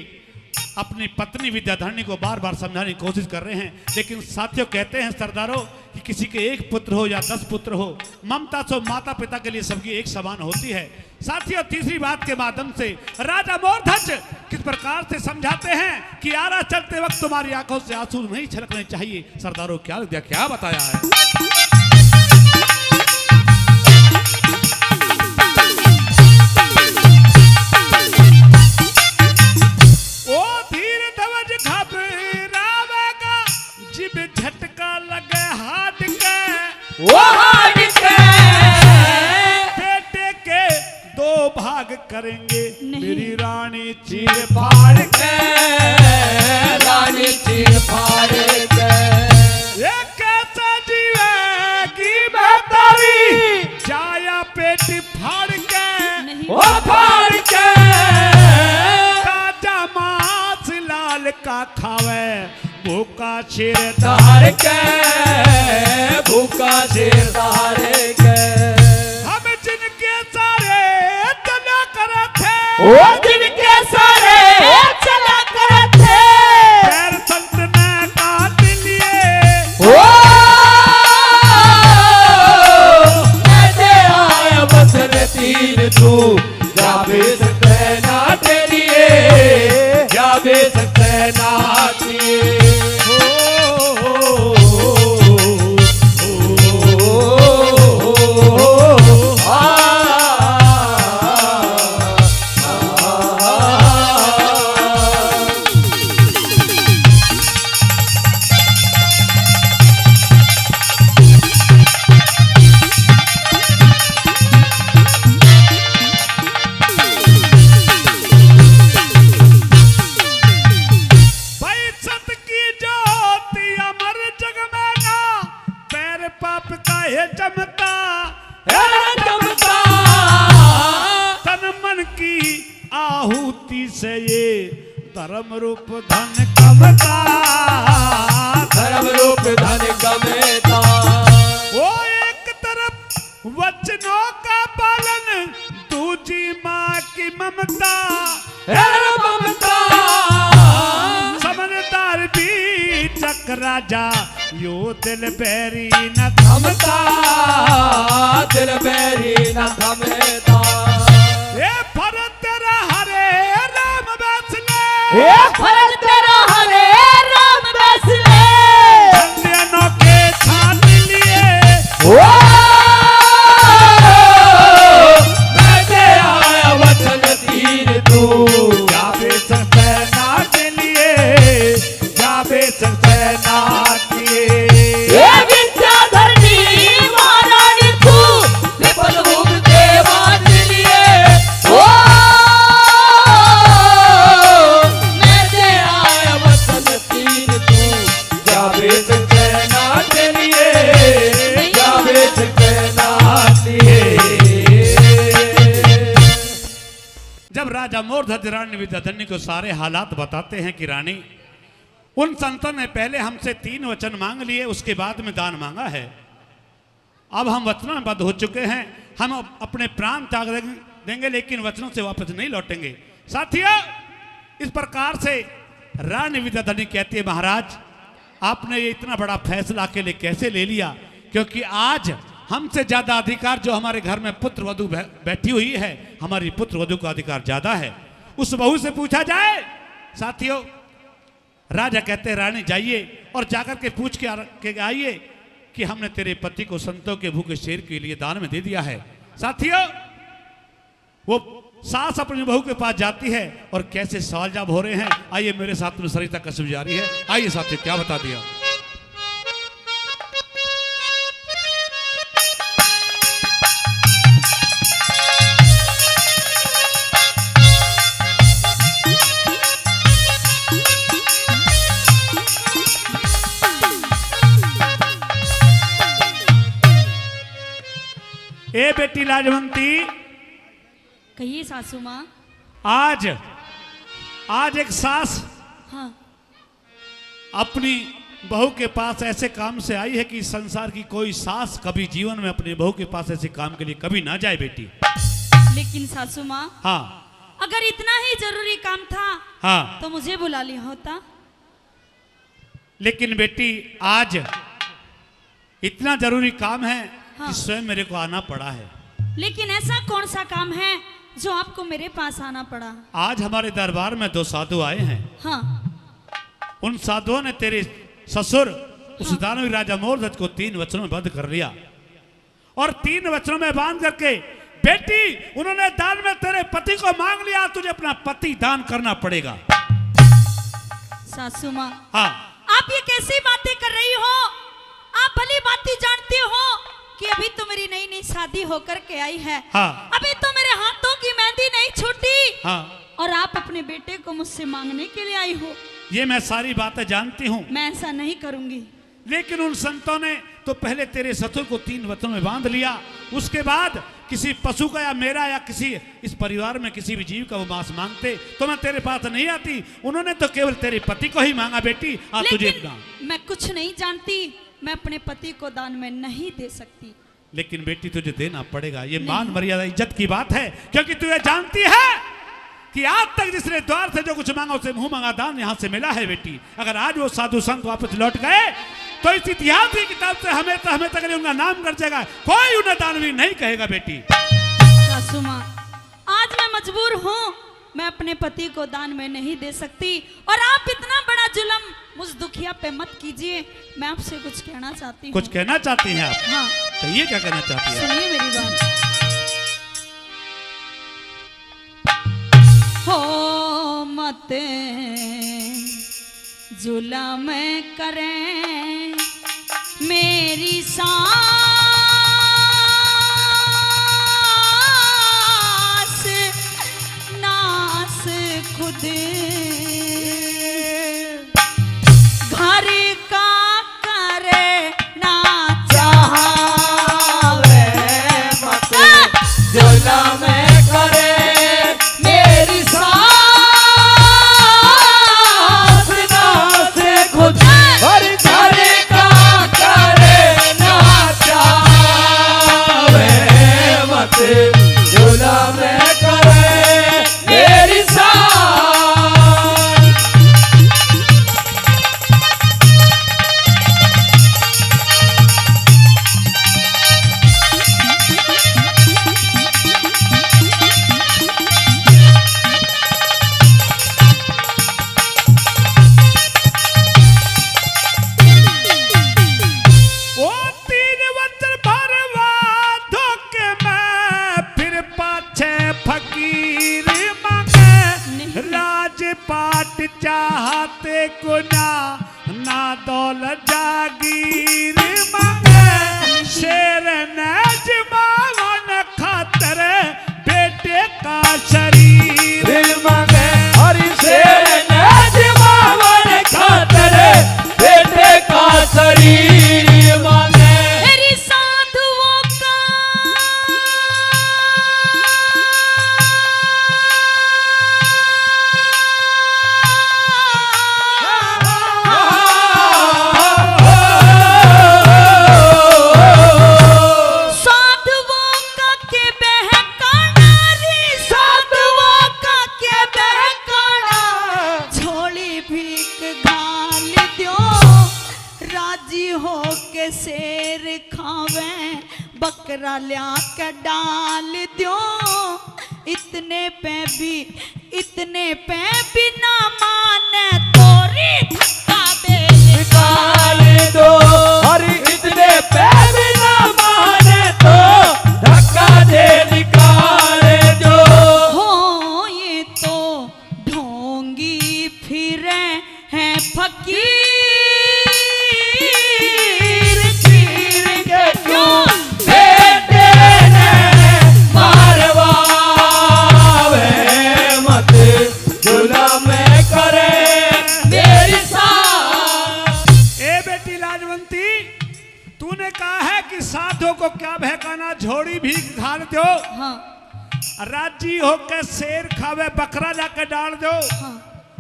अपनी पत्नी विद्याधरणी को बार बार समझाने की कोशिश कर रहे हैं। लेकिन साथियों, कहते हैं सरदारों कि किसी के 1 पुत्र हो या 10 पुत्र हो, ममता तो माता पिता के लिए सबकी एक समान होती है। साथियों, तीसरी बात के माध्यम से राजा मोरध्वज किस प्रकार से समझाते हैं कि आरा चलते वक्त तुम्हारी आंखों से आंसू नहीं छलकने चाहिए। सरदारों, क्या बताया है? झटका लगे हाथ के, वो हाथ के बेटे के 2 भाग करेंगे मेरी रानी चीर फाड़ के, रानी चीर फाड़ के। ये कैसे जीवेगी बेतारी, जाया पेट फाड़ के, नहीं। वो फाड़ के ताजा मांस लाल का खावे भूखा शेर धार के, भूखा शेर धार के। हम जिनके सारे ओ जिनके सारे चला करते पैर संत ने काट लिए ओ ऐसे आया बसन तीन तू जावे सकते ना तेरिए जावे सकते ना तेरिए आहुति से ये धर्म रूप धन कमता धर्म रूप धन कमेता वो एक तरफ वचनों का पालन दूजी माँ की ममता ममता समझदार भी चक राजा यो दिल बैरी न थमता दिल बैरी न थमेता ये फरक तेरा हरे राम बैसले ये फर्ज तेरा हरे राम बैसले धन्यनों के छान लिए ओ मैं आया वचन तीर तू जावे सकते ना के लिए जावे सकते ना के ये विद्याधरनी महारानी तू विपल रूप देवान लिए ओ मैं आया वचन तीर तू जावे सकते ना लिए जावे सकते ना लिए जब राजा मोरध्वज रानी विद्याधरनी को सारे हालात बताते हैं कि रानी उन संतों ने पहले हमसे 3 वचन मांग लिए उसके बाद में दान मांगा है। अब हम वचनबद्ध हो चुके हैं, हम अपने प्राण त्याग देंगे लेकिन वचनों से वापस नहीं लौटेंगे। साथियों इस प्रकार से रानी विद्याधरनी कहती है महाराज आपने ये इतना बड़ा फैसला के लिए कैसे ले लिया, क्योंकि आज हमसे ज्यादा अधिकार जो हमारे घर में पुत्र वधु बैठी हुई है हमारी पुत्र वधु का अधिकार ज्यादा है। उस बहू से पूछा जाए। साथियों राजा कहते हैं रानी जाइए और जाकर के पूछ के आइए कि हमने तेरे पति को संतों के भूखे शेर के लिए दान में दे दिया है। साथियों वो सास अपनी बहू के पास जाती है और कैसे सवाल जवाब हो रहे हैं। आइए मेरे साथ में सरिता कश्यप जारी है। आइए साथियों क्या बता दिया। ए बेटी लाजवंती कहिए सासू माँ। आज एक सास हाँ अपनी बहू के पास ऐसे काम से आई है कि संसार की कोई सास कभी जीवन में अपनी बहू के पास ऐसे काम के लिए कभी ना जाए बेटी। लेकिन सासू माँ हाँ अगर इतना ही जरूरी काम था हाँ तो मुझे बुला लिया होता। लेकिन बेटी आज इतना जरूरी काम है हाँ। कि स्वयं मेरे को आना पड़ा है। लेकिन ऐसा कौन सा काम है जो आपको मेरे पास आना पड़ा? आज हमारे दरबार में 2 साधु आए हैं। हाँ उन साधुओं ने तेरे ससुर उस दानवी राजा मोरध्वज को 3 वचनों में बंद कर लिया और 3 वचनों में बांध करके बेटी उन्होंने दान में तेरे पति को मांग लिया, तुझे अपना पति दान करना पड़ेगा। सासू माँ हाँ आप ये कैसी बातें कर रही हो? आप भली बातें जानते हो कि अभी तो मेरी नई नई शादी होकर के आई है। हाँ अभी तो मेरे हाथों की मेहंदी नहीं छूटी हाँ और आप अपने बेटे को मुझसे मांगने के लिए आई हो। ये मैं सारी बातें जानती हूँ, मैं ऐसा नहीं करूंगी। लेकिन उन संतों ने तो पहले तेरे ससुर को 3 वचनों में बांध लिया, उसके बाद किसी पशु का या मेरा या किसी इस परिवार में किसी भी जीव का वो मांस मांगते तो मैं तेरे पास नहीं आती। उन्होंने तो केवल तेरे पति को ही मांगा बेटी। आज तुझे लेकिन मैं कुछ नहीं जानती, मैं अपने पति को दान में नहीं दे सकती। लेकिन बेटी तुझे देना पड़ेगा, ये मान मर्यादा इज्जत की बात है, क्योंकि तू ये जानती है कि आज तक जिसने द्वार से जो कुछ मांगा उसे मुंह मांगा दान यहाँ से मिला है बेटी। अगर आज वो साधु संत वापस लौट गए तो इस इतिहास की किताब से हमें तक उनका नाम कर जाएगा, कोई उन्हें दानवीर नहीं कहेगा बेटी। सासू माँ, आज मैं मजबूर हूँ, मैं अपने पति को दान में नहीं दे सकती और आप इतना बड़ा जुल्म मुझ दुखिया पे मत कीजिए। मैं आपसे कुछ कहना चाहती हूँ। कुछ कहना चाहती हैं आप? हाँ, तो ये क्या कहना चाहती है? सुनिए मेरी बात। हो मत जुल्म करें मेरी सास, नास खुद घर का करे ना चाहे मत जुल्म करे मेरी सास, नास खुद और घर का करे ना चाहे मत जुल्म करे मेरी सास। वो तीन वचन बर्बाद होके मैं फिर पाछे फकीर मांगे, राजपाट चाहते को ना दौलत जागीर मांगे, शेर नजमावन खातर बेटे का शरीर मांगे, हरि शेर नजमावन खातर बेटे का शरीर मांगे। मेरी साधुओं का साधुओं का के बहकाना रे, साधुओं का के बहकाना, झोली भीख घाल दो, राजी हो के शेर खावे, बकरा ल्या के डाल दो, इतने पे भी ना माने तोरी धक्का दे निकाल दो, हरि इतने पे भी ना माने तो धक्का दे निकाल दो। हो, ये तो ढोंगी फिरे हैं फकीर, चीर के क्यों बेटे ने मारवावे मत जुल्म करे मेरी सास। ए बेटी लाजवंती, तूने कहा है कि साधु को क्या बहकाना, झोड़ी भी घाल दो, हाँ राजी होकर शेर खावे, बकरा जाकर डाल दो, हाँ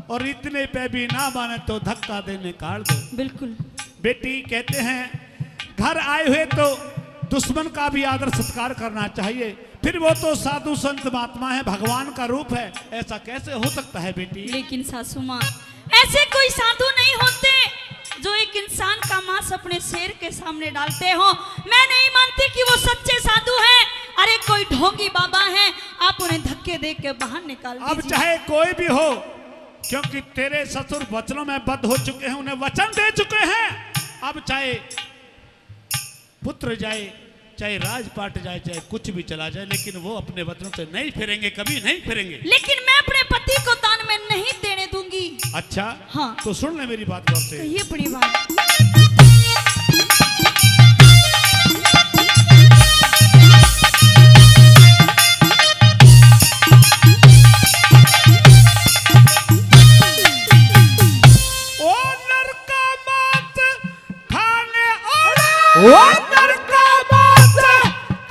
और इतने पे भी ना माने तो धक्का दे निकाल दो। बिल्कुल। बेटी कहते हैं घर आए हुए तो दुश्मन का भी आदर सत्कार करना चाहिए, फिर वो तो साधु संत महात्मा है, भगवान का रूप है, ऐसा कैसे हो सकता है बेटी? लेकिन सासू माँ, ऐसे कोई साधु नहीं होते जो एक इंसान का मांस अपने शेर के सामने डालते हो। मैं नहीं मानती कि वो सच्चे साधु हैं। अरे कोई ढोंगी बाबा हैं, आप उन्हें धक्के दे के बाहर निकाल अब दीजिए। चाहे कोई भी हो, क्योंकि तेरे ससुर वचनों में बद्ध हो चुके हैं, उन्हें वचन दे चुके हैं। अब चाहे पुत्र जाए, चाहे राजपाट जाए, चाहे कुछ भी चला जाए, लेकिन वो अपने वचनों से नहीं फिरेंगे, कभी नहीं फिरेंगे। लेकिन मैं अपने पति को दान में नहीं देने दूंगी। अच्छा हाँ। तो सुन ले मेरी बात गौर से। कहिए अपनी बात। ओ नरका मात खाने आड़े, वो नरका मांस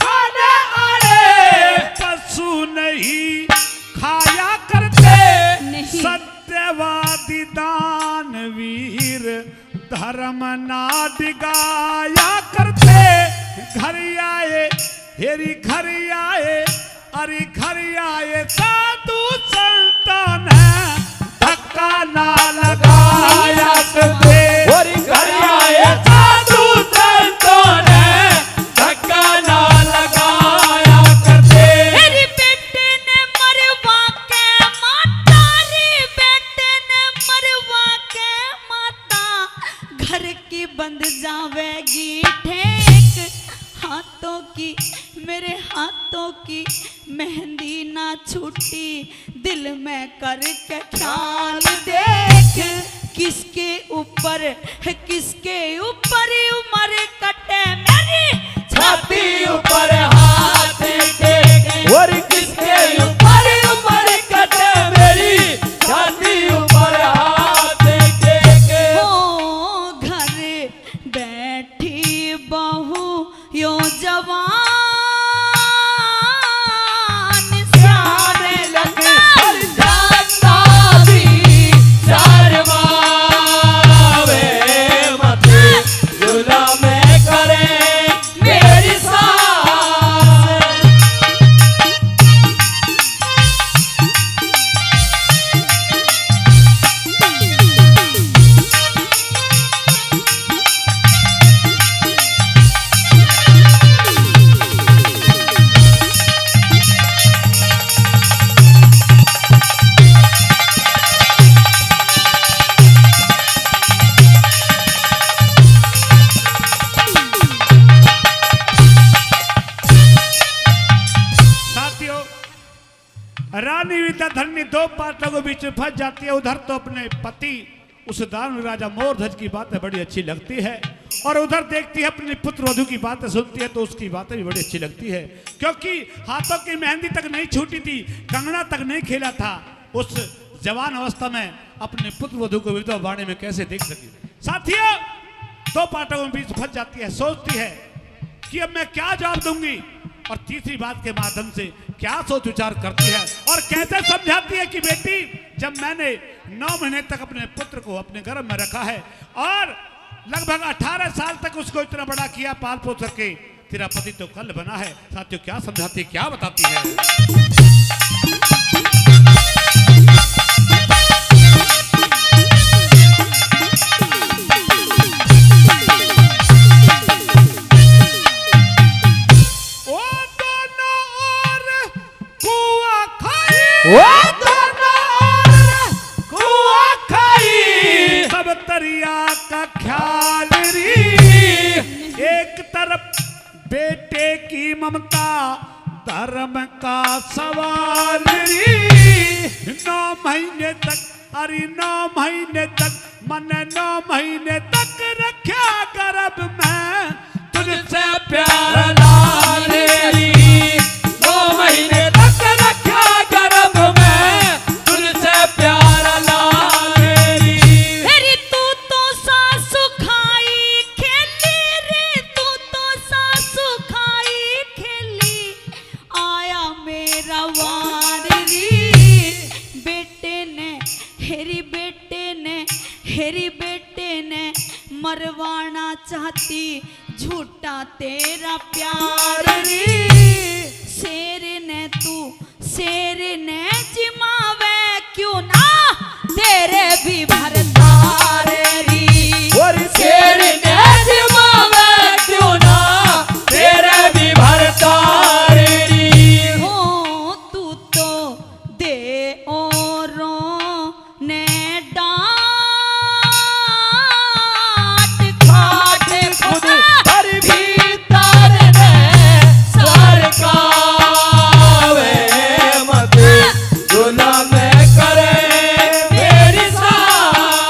खाने आड़े, पशु नहीं खाया करते, नहीं। सत्यवादी दानवीर धर्म ना दिगाया करते। घर आए हेरी घर आए, अरे घर आए साधु संत संतों ने धक्का ना लगाया करते। और घर आए साधु संतों ने धक्का ना लगाया करते। तेरी बेटे ने मरवा के माता, रे बेटे ने मरवा के माता, घर की बंद जावेगी ठेक, हाथों की मेरे हाथों की मेहंदी ना छूटी, दिल में करके ख्याल देख, किसके ऊपर उमर कटे मेरी छाती ऊपर हाथ टेके। और किसके ऊपर उमर कटे मेरी छाती ऊपर हाथ टेके। ओ घर बैठी बहू यो जवान जाने लगे हर जानता भी शर्मावे मत, जुल्म करे मेरी सास। साथियों, रानी विद्याधरणी दो पाटलों के बीच में फंस जाती है। उधर तो अपने पति उस दानव राजा मोरध्वज की बातें बड़ी अच्छी लगती है, और उधर देखती है अपनी पुत्र वधू की बातें सुनती है तो उसकी बातें भी बड़ी अच्छी लगती है, क्योंकि हाथों की मेहंदी तक नहीं छूटी थी, कंगना तक नहीं खेला था। उस जवान अवस्था में अपने पुत्र वधू को विधवा बाणे में कैसे देख सकी। साथियों, दो पाटलों के बीच फंस जाती है, सोचती है कि अब मैं क्या जवाब दूंगी, और तीसरी बात के माध्यम से क्या सोच विचार करती है और कैसे समझाती है कि बेटी, जब मैंने 9 महीने तक अपने पुत्र को अपने गर्भ में रखा है और लगभग 18 साल तक उसको इतना बड़ा किया पाल पोस करके, तेरा पति तो कल बना है। साथियों, क्या समझाती है, क्या बताती है। ओ दोनों ओर कुआं खाई, वो दोनों ओर कुआं खाई, सब तरिया का ख्याल री, एक तरफ बेटे की ममता, धर्म का सवाल री। 9 महीने तक, अरे 9 महीने तक, मन 9 महीने तक रखा गर्भ में, तुझसे प्यार लालेरी। 9 महीने तक रखा गर्भ में, तुझसे प्यार लालेरी। तेरी तू तो सासु खाई खेली रे, तू तो सासु खाई खेली, आया मेरा वार री। बेटे ने हेरी बेटे ने मरवाना चाहती, झूठा तेरा प्यार री। शेर ने जिमावे क्यों ना, तेरे भी भरतार री। और शेर ने जिमावे क्यों ना, तेरे भी भरतारी। हो तू तो दे औरों ने डांट, खाट खुद पर भीतर ने सरकावे मत, जुल्म करे मेरी सास।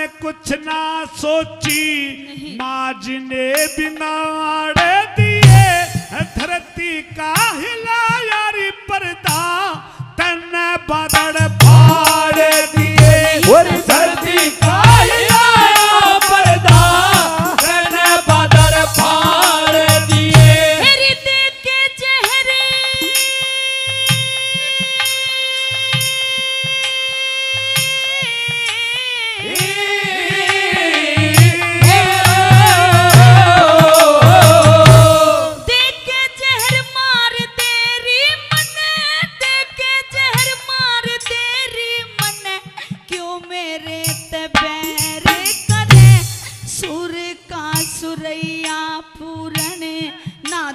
ने कुछ ना सोची, माँ जी ने बिनाड़े दिए, धरती का हिलाया रे पर्दा, तन्ने बादल फाड़ दिए। और धरती का हिलाया पर्दा, तन्ने बादल फाड़ दिए। हृदय के चेहरे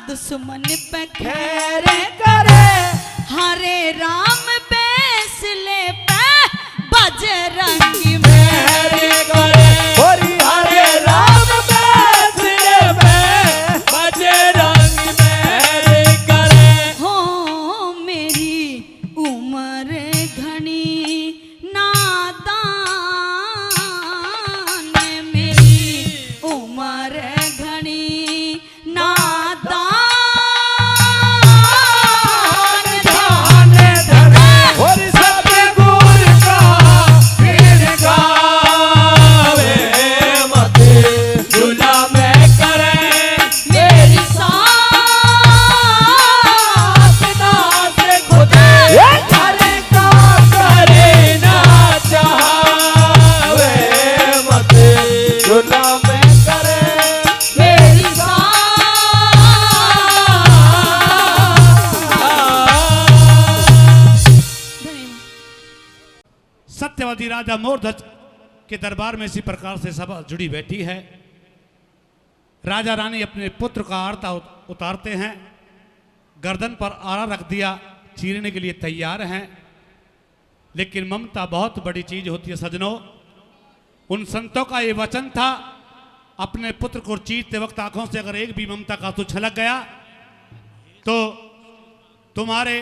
दुश्मन पे खैर करे, हरे राम बैसले पे बजरंगी मेहर करे। हरे राम बैसले पे बजरंगी मेहर करे। हो मेरी उम्र घनी नादान, मेरी उम्र घनी नादान। सत्यवती राजा मोरध्वज के दरबार में इसी प्रकार से सभा जुड़ी बैठी है। राजा रानी अपने पुत्र का आरता उतारते हैं, गर्दन पर आरा रख दिया, चीरने के लिए तैयार हैं। लेकिन ममता बहुत बड़ी चीज होती है सजनों। उन संतों का ये वचन था, अपने पुत्र को चीरते वक्त आंखों से अगर एक भी ममता का आंसू छलक गया तो तुम्हारे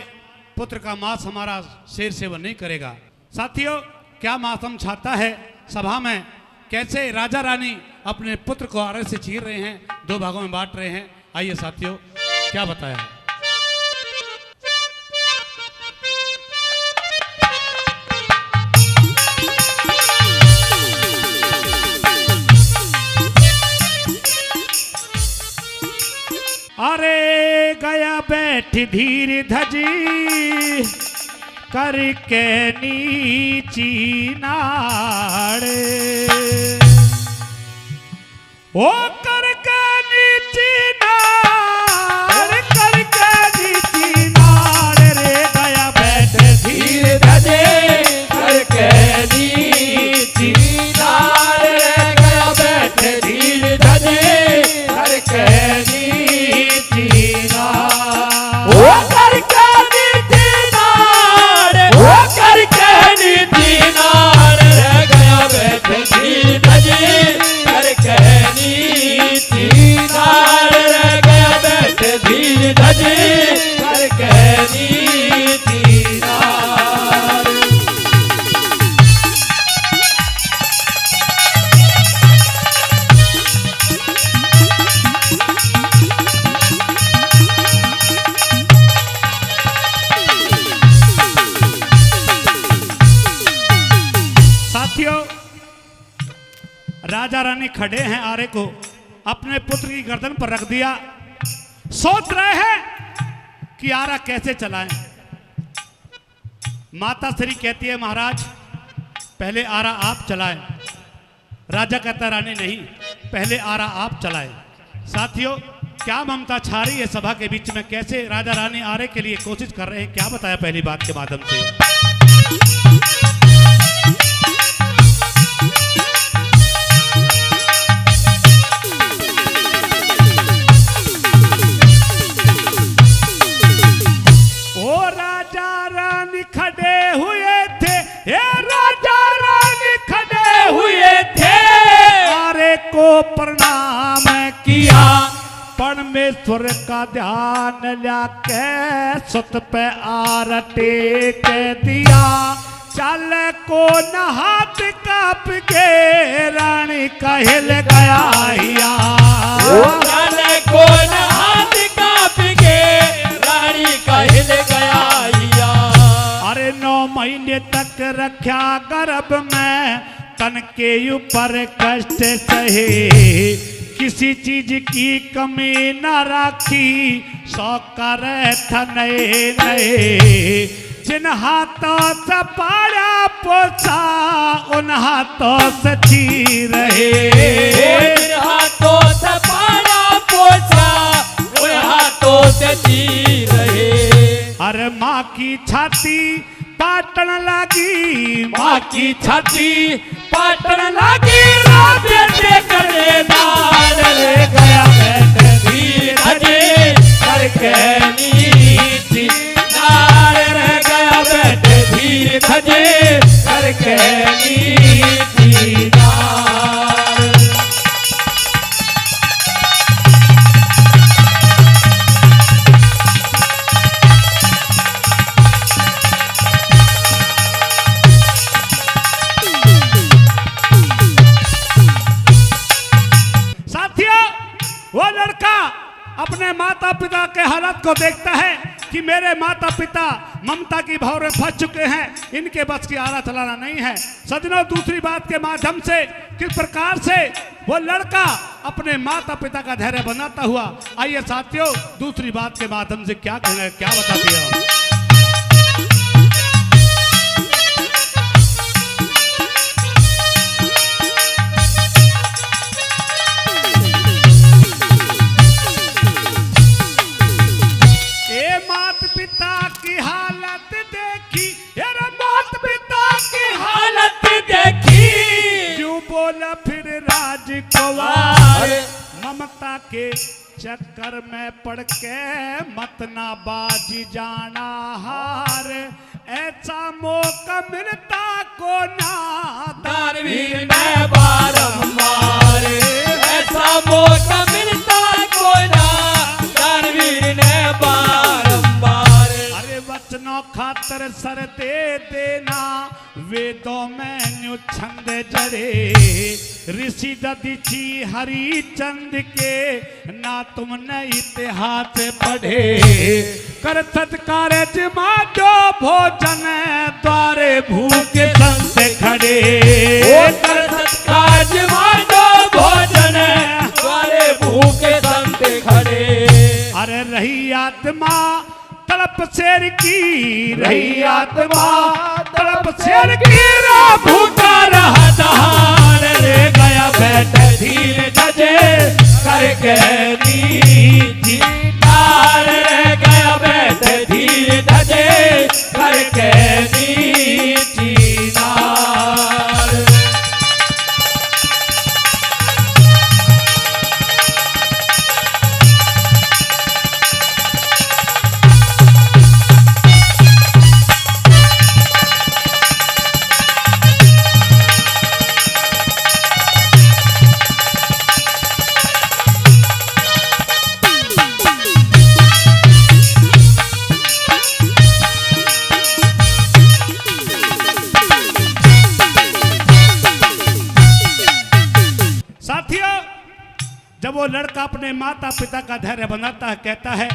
पुत्र का मांस हमारा शेर सेवन नहीं करेगा। साथियों, क्या मातम छाता है सभा में, कैसे राजा रानी अपने पुत्र को आरे से चीर रहे हैं, दो भागों में बांट रहे हैं। आइए साथियों, क्या बताया है। अरे गया बैठ धीर धजी करके नीची नाड़े, ओ करके नीची नाड़, करके नीची नाड़ रे गया बैठ धीर धजे करके नीची नाड़ रे गया बैठ धीर धजे करके नीची नाड़। ओ करके नीची नाड़, ओ करके नीची नाड़ रे गया बैठ धीर धजे करके नीची नाड़ रे गया बैठ धीर धजे करके नीची नाड़। साथियों, राजा रानी खड़े हैं, आरे को अपने पुत्र की गर्दन पर रख दिया, सोच रहे हैं कि आरा कैसे चलाएं। माता श्री कहती है, महाराज पहले आरा आप चलाएं। राजा कहता है, रानी नहीं, पहले आरा आप चलाएं। साथियों, क्या ममता छा रही है सभा के बीच में, कैसे राजा रानी आरे के लिए कोशिश कर रहे हैं, क्या बताया पहली बात के माध्यम से। खड़े हुए थे, हे राजा रानी खड़े हुए थे, आरे को प्रणाम किया, परमेश्वर का ध्यान लिया के सुत पे आर टेक दिया, चल को न हाथ काप के रानी कहल गया हिया। चल को न हाथ काप के रानी कहल गया हिया। अरे 9 महीने तक रखा गर्भ में तन के ऊपर कष्ट सहे, किसी चीज की कमी न राखी, सौकर था नए नए। जिन हाथों से पाड़ा पोछा उन हाथों से जी रहे। जिन हाथों से पाड़ा पोछा उन हाथों से जी रहे। अरे माँ की छाती पाटन लगी, माँ की छाती पाटन लगी, बेटे करे दान ले गया बेटे धीरे धीरे करके नीची नार रह गया बेटे धीरे धीरे करके नीची नार। वो लड़का अपने माता पिता के हालत को देखता है कि मेरे माता पिता ममता की भाव में फंस चुके हैं, इनके बस की आला चलाना नहीं है। सजनों, दूसरी बात के माध्यम से किस प्रकार से वो लड़का अपने माता पिता का धैर्य बनाता हुआ, आइए साथियों दूसरी बात के माध्यम से क्या कहना है, क्या बताती है। फिर राजकुमार ममता के चक्कर में पड़ के मत ना बाजी जाना हार, ऐसा मौका मिलता को ना दानवीर ने बारंबार, ऐसा मौका मिलता को ना दानवीर ने बारंबार। अरे वचनों खातर सर दे देना, वेदों में न्यू छंद जड़े, ऋषि दधीची हरिचंद के ना तुमने इतिहास पढ़े। कर सत्कार जमा दो भोजन द्वारे भूखे संत खड़े। कर सत्कार जमा दो भोजन द्वारे भूखे संत खड़े। अरे रही आत्मा तड़प शेर की, रही आत्मा तड़प शेर की, भूखा रहा दहाड़ ले गया बैठे धीरे धजे करके नीची नार, रह गया बैठे धीरे धजे करके नीची नार। जब वो लड़का अपने माता पिता का धैर्य बनाता है, कहता है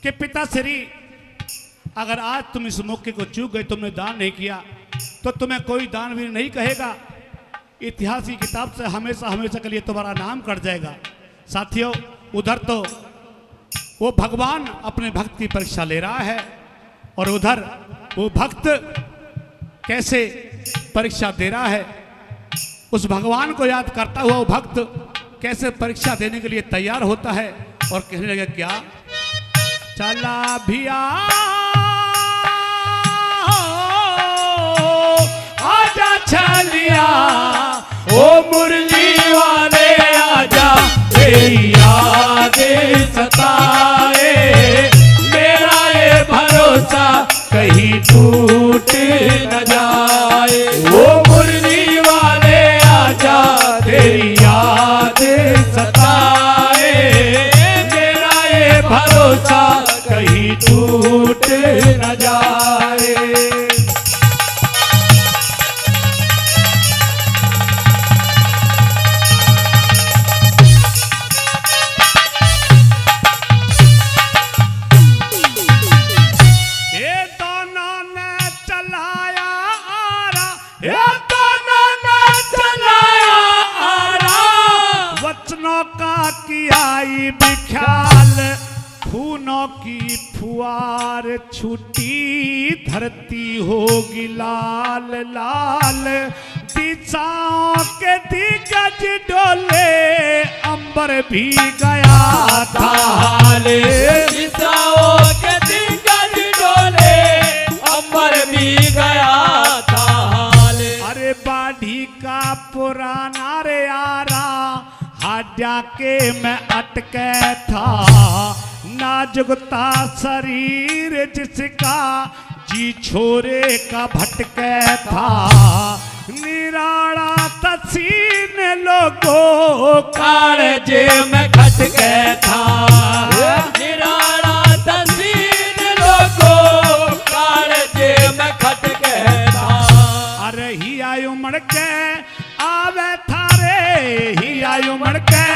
कि पिताश्री, अगर आज तुम इस मौके को चूक गए, तुमने दान नहीं किया, तो तुम्हें कोई दानवीर नहीं कहेगा, इतिहास की किताब से हमेशा हमेशा के लिए तुम्हारा नाम कट जाएगा। साथियों, उधर तो वो भगवान अपने भक्त की परीक्षा ले रहा है और उधर वो भक्त कैसे परीक्षा दे रहा है, उस भगवान को याद करता हुआ वो भक्त कैसे परीक्षा देने के लिए तैयार होता है और कहने लगा, क्या चला भिया आजा छलिया, ओ मुरली वाले आजा, तेरी यादें सताए, मेरा ये भरोसा कहीं टूट न जाए। ओ मुरली वाले आजा, तेरी यादें सताए, मेरा ये भरोसा कहीं टूट न जाए। छूटी धरती होगी लाल लाल, दिशाओं के दिग्गज डोले अंबर भी गया था हाल। दिशाओं के दिग्गज डोले अंबर भी गया था हाल। अरे बाढ़ी का पुराना रे यारा हाजा के मैं अटके था, नाजुकता शरीर जिसका जी छोरे का भटके था, निराड़ा तसीन लोगों कालजे में खटके था, निराड़ा तसीन लोगों कालजे में खटके था। अरे ही आयु मड़के आवे थारे, ही आयु मड़के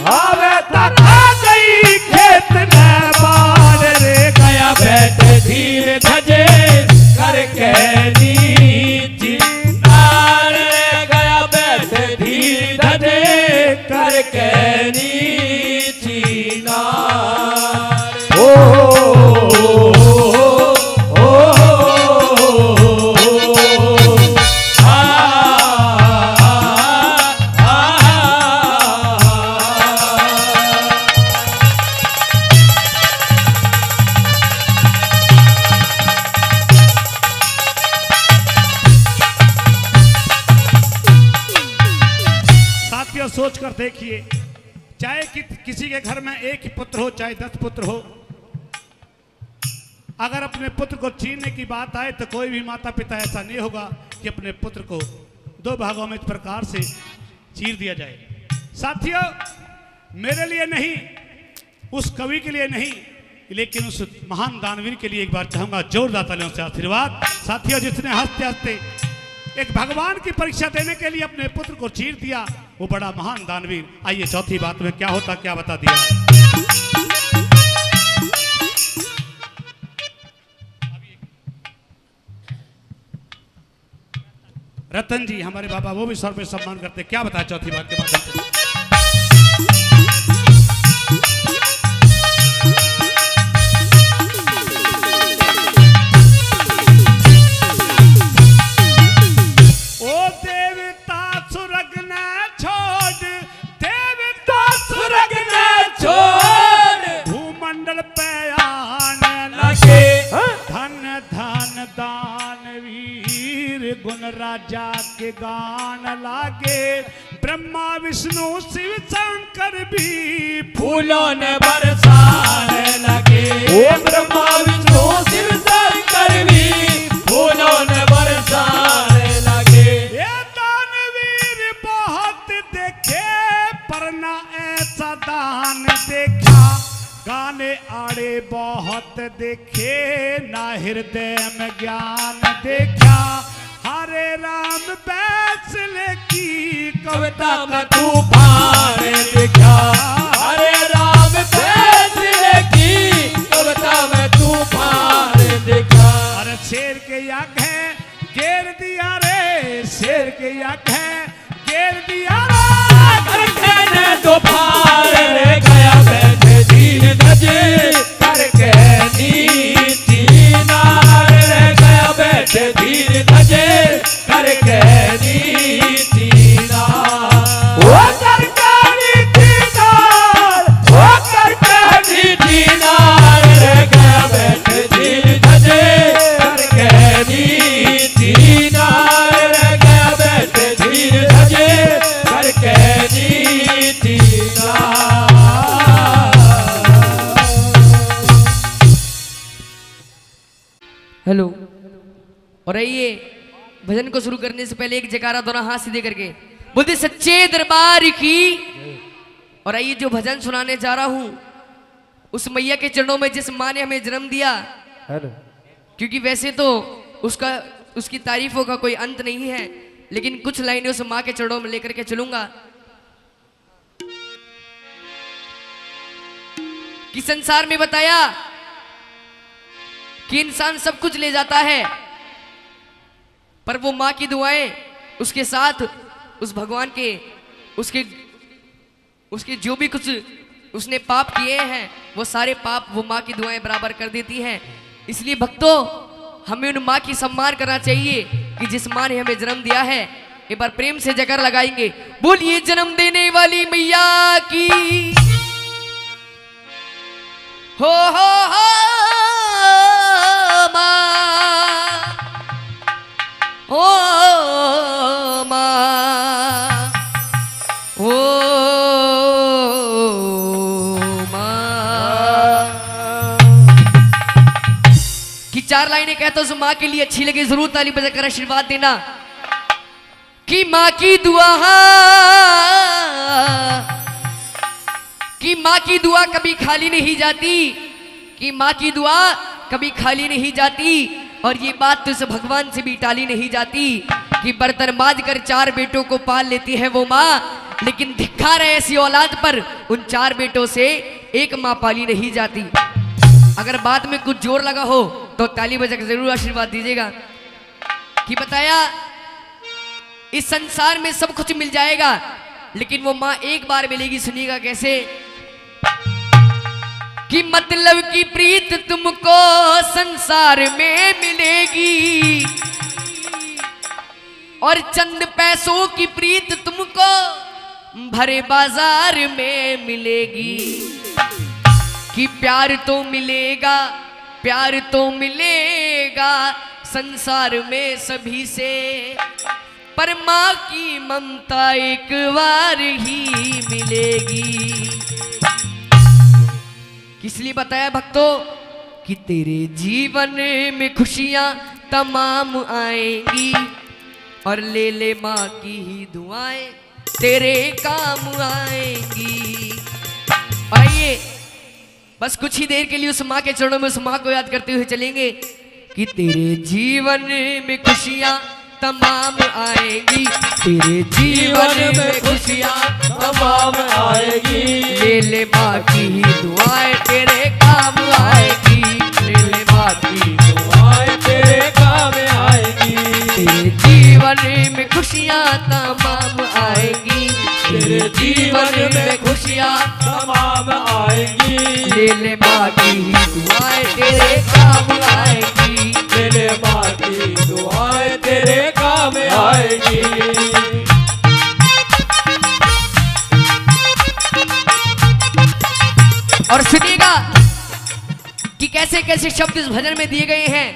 आवे था गई खेत में बाढ़ रे गया बैठ धीर धजे करके नीची नार रे गया, बैठ धीर धजे करके नीची नार। ओ सोच कर देखिए, चाहे किसी के घर में एक ही पुत्र हो चाहे 10 पुत्र हो, अगर अपने पुत्र को चीरने की बात आए तो कोई भी माता पिता ऐसा नहीं होगा कि अपने पुत्र को 2 भागों में इस प्रकार से चीर दिया जाए। साथियों, मेरे लिए नहीं, उस कवि के लिए नहीं, लेकिन उस महान दानवीर के लिए एक बार चाहूंगा जोरदार तालियों से आशीर्वाद। साथियों, जिसने हंसते हंसते एक भगवान की परीक्षा देने के लिए अपने पुत्र को चीर दिया, वो बड़ा महान दानवीर। आइए चौथी बात में क्या होता क्या बता दिया। रतन जी हमारे बाबा, वो भी सर पे सम्मान करते, क्या बताया चौथी बात के माध्यम से। गुण राजा के गान लागे, ब्रह्मा विष्णु शिव शंकर भी फूलों ने बरसाने लगे। ओ ब्रह्मा विष्णु शिव शंकर भी फूलों ने बरसाने लगे। ये दानवीर बहुत देखे पर ना ऐसा दान देखा, गाने आड़े बहुत देखे ना हृदय में ज्ञान देखा, हरे राम फैसले की कविता का तूफान देखा, हरे राम फैसले की कविता में तूफान देखा। अरे शेर के आंख है घेर दिया रे, शेर के आंख है घेर दिया रे, तूफान रे गया बैठे दीन धजे करके नीति नार रे गया बैठे दीन धजे करके नीति नार। वो करके नीति नार, वो करके नीति नार रे गया बैठे दीन धजे करके नीति नार रे गया बैठे दीन धजे करके नीति नार। हेलो, और आइए भजन को शुरू करने से पहले एक जयकारा दोनों हाथ सीधे करके बोलते सच्चे दरबार की। और आइए जो भजन सुनाने जा रहा हूं उस मैया के चरणों में जिस माँ ने हमें जन्म दिया, क्योंकि वैसे तो उसकी तारीफों का कोई अंत नहीं है, लेकिन कुछ लाइनें उस माँ के चरणों में लेकर के चलूंगा कि संसार में बताया कि इंसान सब कुछ ले जाता है, पर वो माँ की दुआएं उसके साथ उस भगवान के उसके जो भी कुछ उसने पाप किए हैं वो सारे पाप वो माँ की दुआएं बराबर कर देती हैं। इसलिए भक्तों हमें उन माँ की सम्मान करना चाहिए कि जिस माँ ने हमें जन्म दिया है। एक बार प्रेम से जयकार लगाएंगे, बोलिए जन्म देने वाली मैया की हो माँ, हो माँ, हो माँ। कि 4 लाइनें कहता हूं, माँ के लिए अच्छी लगे जरूर ताली बजाकर आशीर्वाद देना। कि माँ की दुआ, कि माँ की दुआ कभी खाली नहीं जाती, कि माँ की दुआ कभी खाली नहीं जाती। और ये बात तो उस भगवान से भी टाली नहीं जाती कि बर्तन मांज कर 4 बेटों को पाल लेती है वो माँ, लेकिन धिक्कार है ऐसी औलाद पर, उन 4 बेटों से एक माँ पाली नहीं जाती। अगर बात में कुछ जोर लगा हो तो ताली बजाकर जरूर आशीर्वाद दीजिएगा। कि बताया इस संसार में सब कुछ मिल जाएगा लेकिन वो माँ एक बार मिलेगी, सुनिएगा कैसे। कि मतलब की प्रीत तुमको संसार में मिलेगी और चंद पैसों की प्रीत तुमको भरे बाजार में मिलेगी। कि प्यार तो मिलेगा, प्यार तो मिलेगा संसार में सभी से, पर माँ की ममता एक बार ही मिलेगी। इसलिए बताया भक्तों कि तेरे जीवन में खुशियां तमाम आएंगी और ले ले माँ की ही दुआएं तेरे काम आएंगी। आइए बस कुछ ही देर के लिए उस माँ के चरणों में उस माँ को याद करते हुए चलेंगे। कि तेरे जीवन में खुशियां तमाम आएगी, तेरे जीवन में खुशियां तमाम आएगी। ले ले माँ की ही दुआएं तेरे काम आएगी, ले ले माँ की दुआएं तेरे काम आएगी। तेरे जीवन में खुशियां तमाम आएगी, तेरे जीवन में खुशियां तमाम आएगी। ले ले माँ की ही दुआएं तेरे काम आएगी, ले ले माँ की दुआएं तेरे काम आएगी। और सुनिएगा कि कैसे कैसे शब्द इस भजन में दिए गए हैं।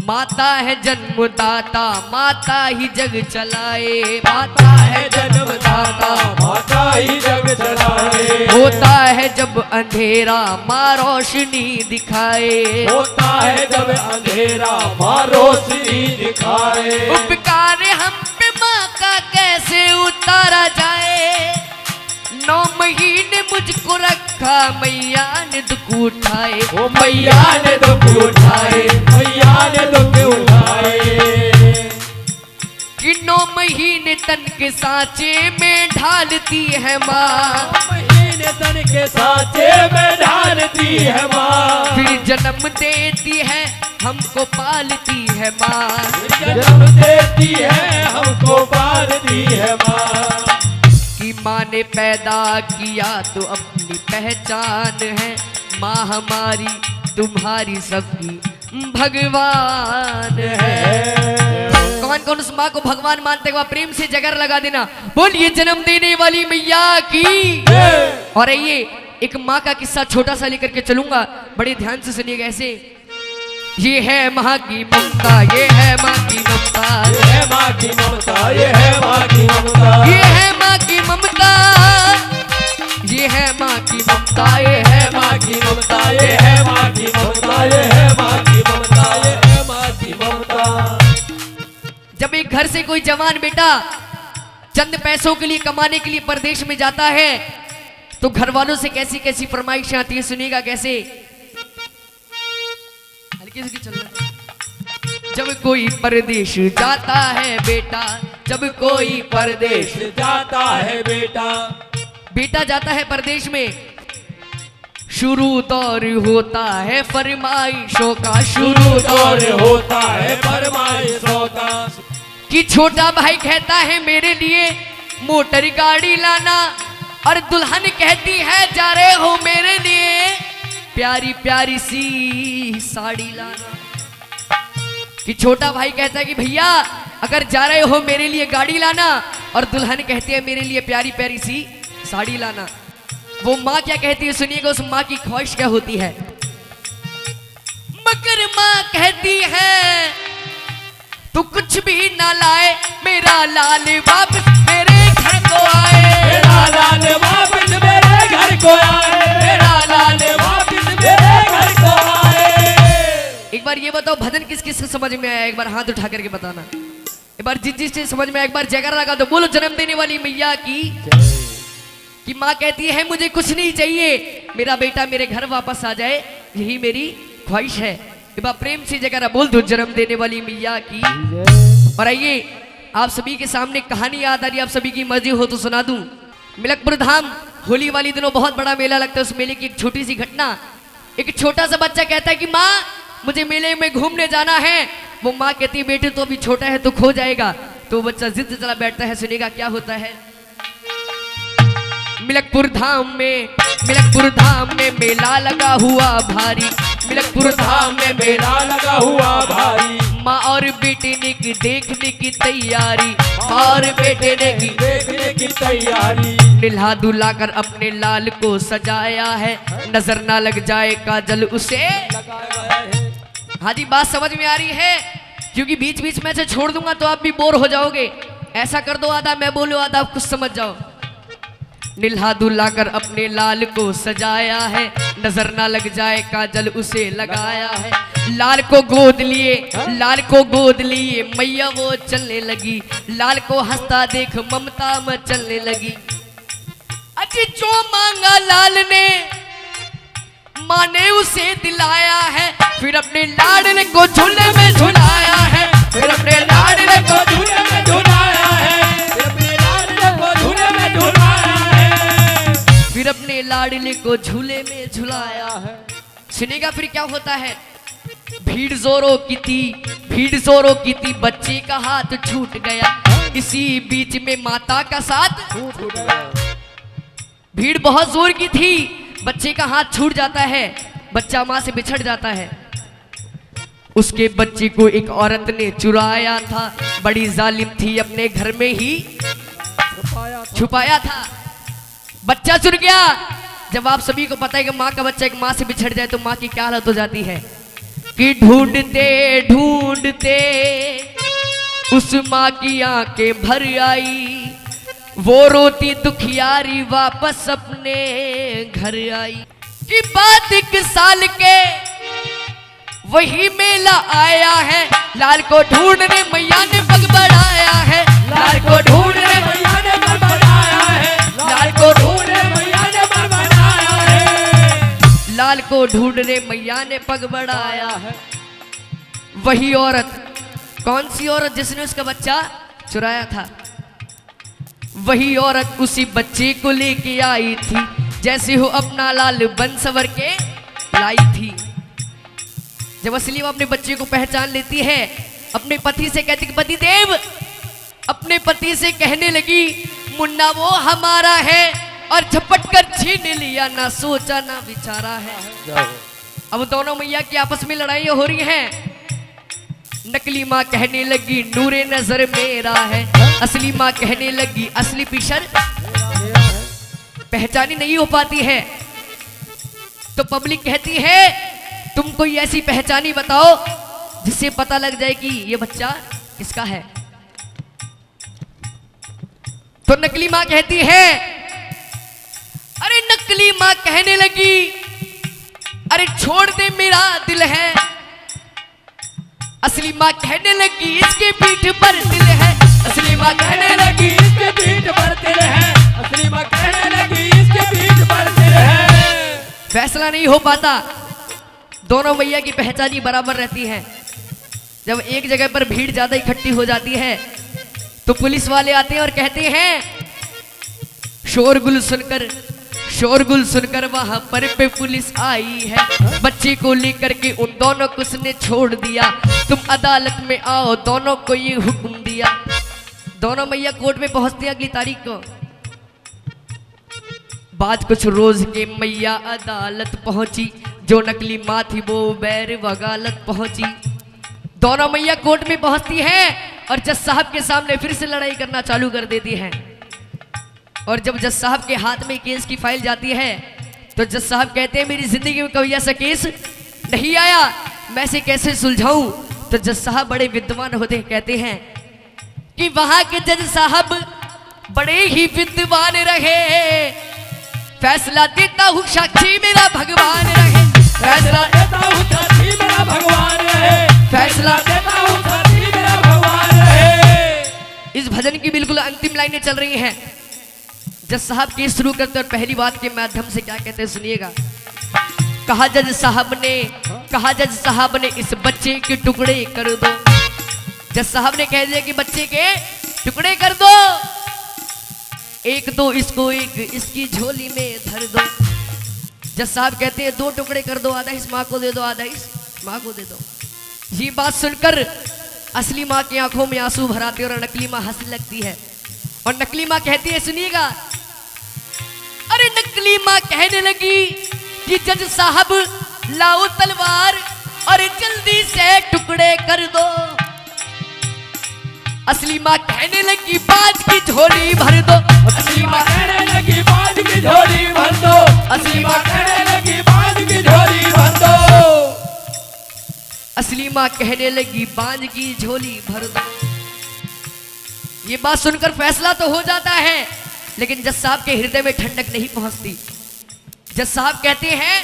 माता है जन्मदाता, माता ही जग चलाए, माता है जन्मदाता माता ही जग चलाए। होता है जब अंधेरा माँ रोशनी दिखाए, होता है जब अंधेरा माँ रोशनी दिखाए। उपकार हम पे माँ का कैसे उतारा जाए, 9 महीने मुझको रखा मैया ने दुख उठाए, ओ मैया ने दुख उठाए, मैया ने दुख उठाए। कि 9 महीने तन के सांचे में ढालती है माँ, 9 महीने तन के सांचे में ढालती है माँ। फिर जन्म देती है हमको पालती है माँ, जन्म देती है हमको पालती है माँ। कि माँ ने पैदा किया तो अपनी पहचान है, माँ हमारी तुम्हारी सबकी भगवान है। कौन कौन उस माँ को भगवान मानते हुए प्रेम से जगर लगा देना, बोलिए जन्म देने वाली मैया की। और ये एक माँ का किस्सा छोटा सा लेकर के चलूंगा, बड़े ध्यान से सुनिएगा ऐसे। ये है माँ की ममता, ये है माँ की ममता, ये है माँ की ममता, ये है माँ की ममता। ये है माँ की ममता, ये है माँ की ममता, ये है माँ की ममता, ये है माँ की ममता, ये है माँ की ममता, ये है माँ की ममता। जब एक घर से कोई जवान बेटा चंद पैसों के लिए कमाने के लिए परदेश में जाता है तो घर वालों से कैसी कैसी फरमाइशें आती है, सुनिएगा कैसे। हल्की से चल रहा है। जब कोई परदेश जाता है बेटा, जब कोई परदेश जाता है बेटा, बेटा जाता है परदेश में, शुरू दौर होता है फरमाइशों का, शुरू दौर होता है फरमाइशों का। कि छोटा भाई कहता है मेरे लिए मोटर गाड़ी लाना, और दुल्हन कहती है जा रहे हो मेरे लिए प्यारी प्यारी सी साड़ी लाना। कि छोटा भाई कहता है कि भैया अगर जा रहे हो मेरे लिए गाड़ी लाना, और दुल्हन कहती है मेरे लिए प्यारी प्यारी सी साड़ी लाना। वो माँ क्या कहती है सुनिएगा, उस माँ की ख्वाहिश क्या होती है। मगर माँ कहती है तू कुछ भी ना लाए, मेरा लाल वापस मेरे घर को आए, मेरा लाल वापस मेरे घर को आए, मेरा लाल वापस मेरे घर को आए। एक बार ये बताओ भजन किस किस से समझ में आया, एक बार हाथ उठा करके बताना। एक बार जिस जिस से समझ में आया एक बार जयकारा लगा दो। बोलो जन्म देने वाली मैया की। कि माँ कहती है मुझे कुछ नहीं चाहिए, मेरा बेटा मेरे घर वापस आ जाए, यही मेरी ख्वाहिश है। एक बार प्रेम से जयकारा बोल दो जन्म देने वाली मैया की। और आइए आप सभी के सामने कहानी याद आ रही है, आप सभी की मर्जी हो तो सुना दूं। मिलकपुर धाम होली वाली दिनों बहुत बड़ा मेला लगता है। उस मेले की एक छोटी सी घटना। एक छोटा सा बच्चा कहता है कि माँ मुझे मेले में घूमने जाना है। वो माँ कहती है बेटे तो अभी छोटा है तो खो जाएगा। तो वो बच्चा जिद चला बैठता है। सुनेगा क्या होता है। मिलकपुर धाम में मेला लगा हुआ भारी, मिलकपुर धाम में मेला लगा हुआ भारी, माँ और बेटे ने की देखने की तैयारी, माँ और बेटे ने की देखने की तैयारी। निल्हा दुल्हा कर अपने लाल को सजाया है, नजर ना लग जाए काजल उसे। हाँ जी बात समझ में आ रही है, क्योंकि बीच बीच में से छोड़ दूंगा तो आप भी बोर हो जाओगे। ऐसा कर दो आधा मैं बोलूं आधा आप कुछ समझ जाओ। निल्हा दुल्हा कर अपने लाल को सजाया है, नजर ना लग जाए काजल उसे लगाया है। लाल को गोद लिए मैया वो चलने लगी, लाल को हंसता देख ममता में चलने लगी। अजी जो मांगा लाल ने माँ ने उसे दिलाया है, फिर अपने लाडले को झूले में झुलाया है, फिर अपने लाडले को झूले में झुलाया है, फिर अपने लाडले को झूले में झुलाया है, फिर अपने लाडले को झूले में झुलाया है। सुनेगा फिर क्या होता है। भीड़ जोरों की थी, बच्चे का हाथ छूट गया, इसी बीच में माता का साथ। भीड़ बहुत जोर की थी, बच्चे का हाथ छूट जाता है, बच्चा माँ से बिछड़ जाता है। उसके बच्चे को एक औरत ने चुराया था, बड़ी जालिम थी, अपने घर में ही छुपाया था। बच्चा चुर गया। जब आप सभी को पता है कि माँ का बच्चा एक माँ से बिछड़ जाए तो माँ की क्या हालत हो जाती है। कि ढूंढते ढूंढते उस माँ की आंखें भर आई, वो रोती दुखियारी वापस अपने घर आई। कि बाद 1 साल के वही मेला आया है, लाल को ढूंढने मैया ने पग बढ़ाया है, लाल को ढूंढने मैया ने पग बढ़ाया है, लाल को ढूंढने मैया ने पग बढ़ाया है, लाल को ढूंढने मैया ने पग बढ़ाया है। वही औरत, कौन सी औरत जिसने उसका बच्चा चुराया था, वही औरत उसी बच्चे को लेके आई थी, जैसे हो अपना लाल बन सवर के लाई थी। जब असली वो अपने बच्चे को पहचान लेती है, अपने पति से कहती कि पति देव, अपने पति से कहने लगी मुन्ना वो हमारा है, और झपट कर छीन लिया, ना सोचा ना विचारा है। अब दोनों मैया की आपस में लड़ाई हो रही है। नकली माँ कहने लगी नूरे नजर मेरा है, असली माँ कहने लगी असली पिशर पहचानी नहीं हो पाती है। तो पब्लिक कहती है तुम कोई ऐसी पहचानी बताओ जिससे पता लग जाए कि ये बच्चा किसका है। तो नकली माँ कहती है, अरे नकली माँ कहने लगी अरे छोड़ दे मेरा दिल है। असली माँ कहने लगी इसके पीठ पर दिल है, असली माँ कहने लगी इसके पीठ पर दिल है, असली माँ कहने लगी इसके पीठ पर दिल है। फैसला नहीं हो पाता, दोनों मैया की पहचानी बराबर रहती है। जब एक जगह पर भीड़ ज्यादा इकट्ठी हो जाती है तो पुलिस वाले आते हैं और कहते हैं शोरगुल सुनकर वहां पर पे पुलिस आई है, बच्चे को लेकर के उन दोनों को उसने छोड़ दिया, तुम अदालत में आओ, दोनों को ये हुक्म दिया। दोनों मैया कोर्ट में पहुंचती है अगली तारीख को। बाद कुछ रोज के मैया अदालत पहुंची, जो नकली माँ थी वो बैर वगालत पहुंची। दोनों मैया कोर्ट में पहुंचती है और जज साहब के सामने फिर से लड़ाई करना चालू कर देती है। और जब जज साहब के हाथ में केस की फाइल जाती है तो जज साहब कहते हैं मेरी जिंदगी में कभी ऐसा केस नहीं आया, मैं इसे कैसे सुलझाऊं। तो जज साहब बड़े विद्वान होते हैं, कहते हैं कि वहां के जज साहब बड़े ही विद्वान रहे, फैसला देता हूँ साक्षी मेरा भगवान रहे, फैसला देता हूँ साथी मेरा भगवान रहे, फैसला देता हूँ साथी मेरा भगवान रहे। इस भजन की बिल्कुल अंतिम लाइनें चल रही हैं। जज साहब केस शुरू करते और पहली बात के माध्यम से क्या कहते हैं सुनिएगा। कहा जज साहब ने इस बच्चे के टुकड़े कर दो। जज साहब ने कह दिया कि बच्चे के टुकड़े कर दो, एक दो इसको एक इसकी झोली में धर दो। जज साहब कहते हैं 2 टुकड़े कर दो, आधा इस माँ को दे दो, आधा इस माँ को दे दो। ये बात सुनकर असली माँ की आंखों में आंसू भर आते और नकली माँ हंसने लगती है। और नकली माँ कहती है सुनिएगा, अरे नकली माँ कहने लगी कि जज साहब लाओ तलवार और जल्दी से टुकड़े कर दो। असली माँ कहने लगी बाज की झोली भर दो। असली माँ कहने लगी बाज की झोली भर दो। असली माँ कहने लगी बाज की झोली भर दो। असली माँ कहने लगी बांझ की झोली भर दो। ये बात सुनकर फैसला तो हो जाता है, लेकिन जज साहब के हृदय में ठंडक नहीं पहुंचती। जज साहब कहते हैं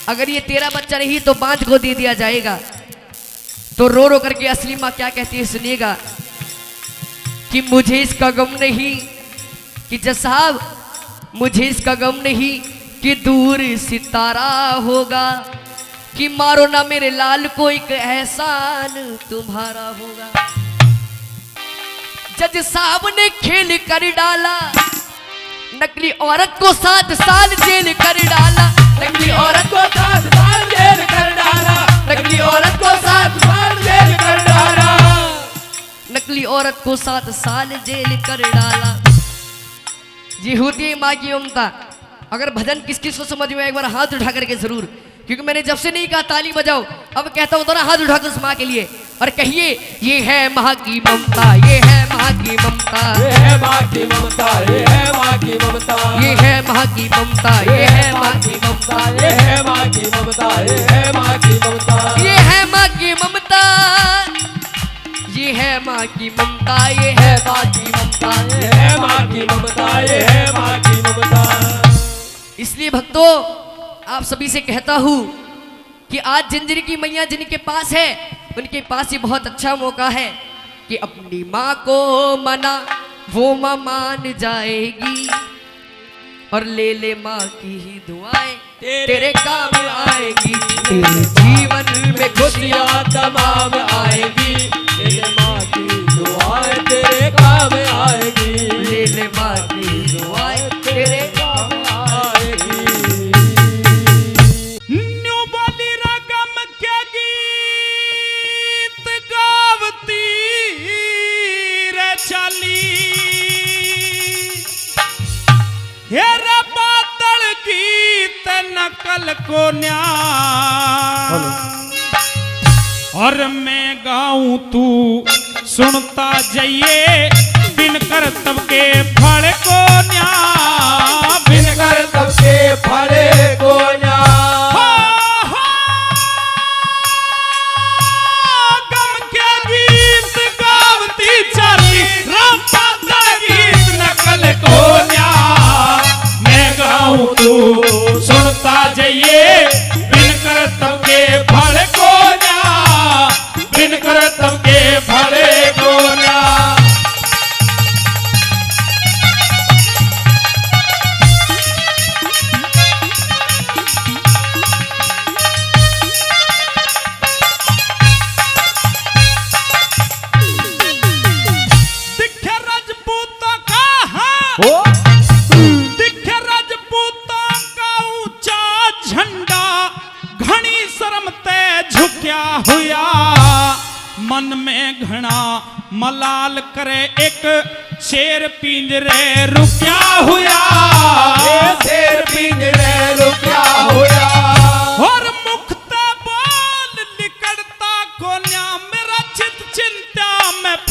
अगर ये तेरा बच्चा नहीं तो बांझ को दे दिया जाएगा। तो रो रो करके असली माँ क्या कहती है सुनिएगा कि मुझे इसका गम नहीं, कि जज साहब मुझे इसका गम नहीं कि दूर सितारा होगा, कि मारो ना मेरे लाल को एक एहसान तुम्हारा होगा। जज साहब ने खेल कर डाला, नकली औरत को 7 साल जेल कर डाला। नकली औरत को 7 साल जेल कर डाला। नकली औरत को 7 साल जेल कर डाला। नकली औरत को 7 साल जेल कर डाला। जी होती है माँ की ममता। अगर भजन किस किस को समझ में एक बार हाथ उठा करके जरूर, क्योंकि मैंने जब से नहीं कहा ताली बजाओ, अब कहता हूं दोनों हाथ उठा कर उस माँ के लिए और कहिए ये है माँ की ममता, ये है माँ की ममता, ये है माँ की ममता, ये है माँ की ममता, ये है माँ की ममता, ये है माँ की ममता, ये है माँ की ममता, ये है माँ की ममता, ये है माँ की ममता, ये है माँ की ममता, ये है माँ की ममता, ये है माँ की ममता, ये है माँ की ममता। इसलिए भक्तों आप सभी से कहता हूं कि आज जंजीर की मैया जिनके पास है उनके पास ये बहुत अच्छा मौका है कि अपनी माँ को मना, वो माँ मान जाएगी और ले ले माँ की ही दुआएं तेरे काम आएगी। तेरे जीवन में खुशियाँ तमाम आएगी, तेरे माँ की दुआएं तेरे काम आएगी, ले ले माँ की दुआएं तेरे काम आएगी। न्यू बोली रगम के गीत गावती रे चाली, हेरा बादल गीत नकल को न्याय, और मैं गाऊं तू सुनता जाइए, बिन कर तब के फल को न्याय, बिन कर तब के फले को गम के गीत गावती चाली, राम पाता गीत नकल को न्याय, मैं गाऊं तू सुनता जाइए, बिन कर तब के फल को न्याय, बिन कर तब के फले को न्याय। दिखे राजपूतों का ऊंचा झंडा, घनी शर्म ते झुक्या हुआ, मन में घना मलाल करे एक शेर पिंजरे रुक्या हुआ, शेर पिंजरे रुक्या हुआ, और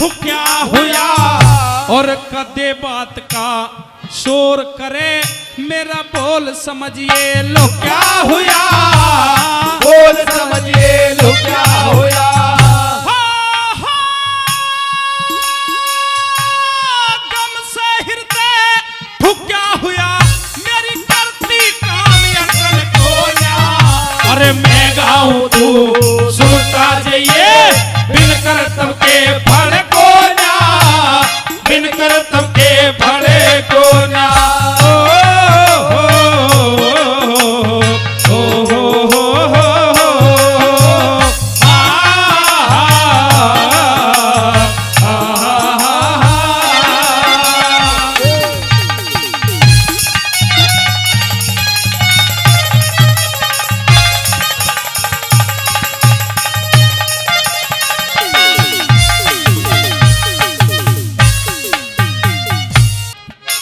थुक्या हुआ और कदे बात का शोर करे मेरा बोल समझिए लो क्या हुआ बोल समझिए लो क्या होया गम से हृदय थुक्या हुआ मेरी करती काम अकल को ना अरे मैं गाऊं तू सुनता जाइए बिन कर तब के फल को ना बिन कर तब के फल को ना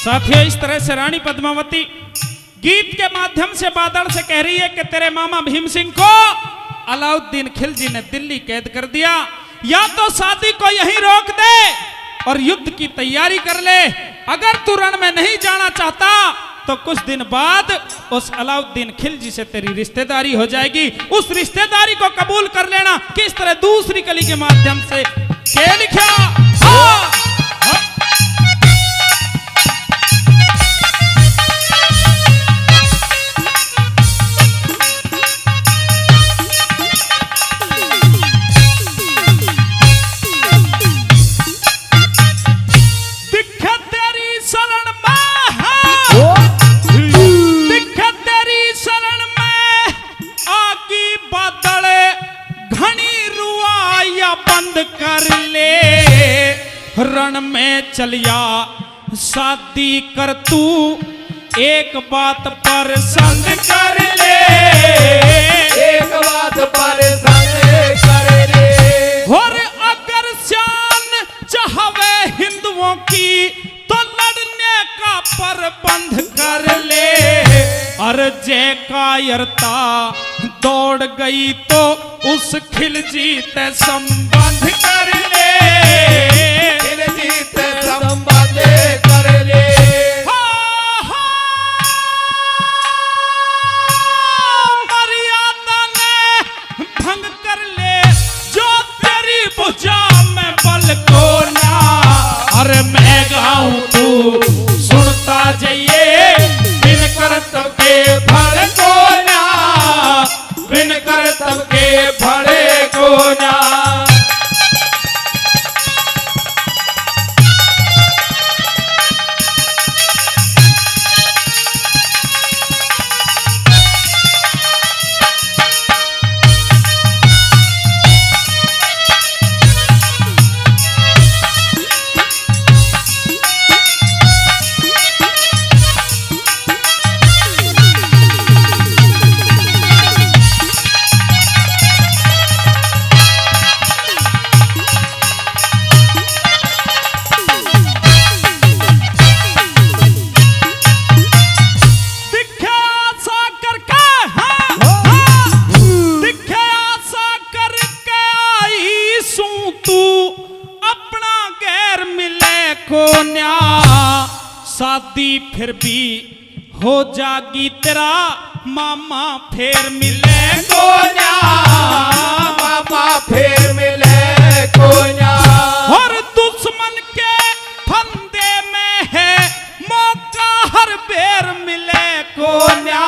साथियों, इस तरह से रानी पद्मावती गीत के माध्यम से बादल से कह रही है कि तेरे मामा भीम सिंह को अलाउद्दीन खिलजी ने दिल्ली कैद कर दिया, या तो शादी को यहीं रोक दे और युद्ध की तैयारी कर ले। अगर तू रण में नहीं जाना चाहता तो कुछ दिन बाद उस अलाउद्दीन खिलजी से तेरी रिश्तेदारी हो जाएगी, उस रिश्तेदारी को कबूल कर लेना। किस तरह दूसरी कली के माध्यम से क्या लिखा रण में चलिया शादी कर तू एक बात पर संग कर ले एक बात पर संग कर ले और अगर शान चाहवे हिंदुओं की तो लड़ने का प्रबंध कर ले। अर्जे कायरता दौड़ गई तो उस खिलजी ते संबंध कर ले संबंध कर ले मर्यादा ने भंग कर ले जो तेरी भुजा में बल को ना। अरे मैं गाऊं तू सुनता जाइए बिन करतब के फल को ना बिन करतब के फल को ना। शादी फिर भी हो जागी तेरा मामा फिर मिले को ना मामा फिर मिले को ना। और दुश्मन के फंदे में है मौका हर बेर मिले को ना।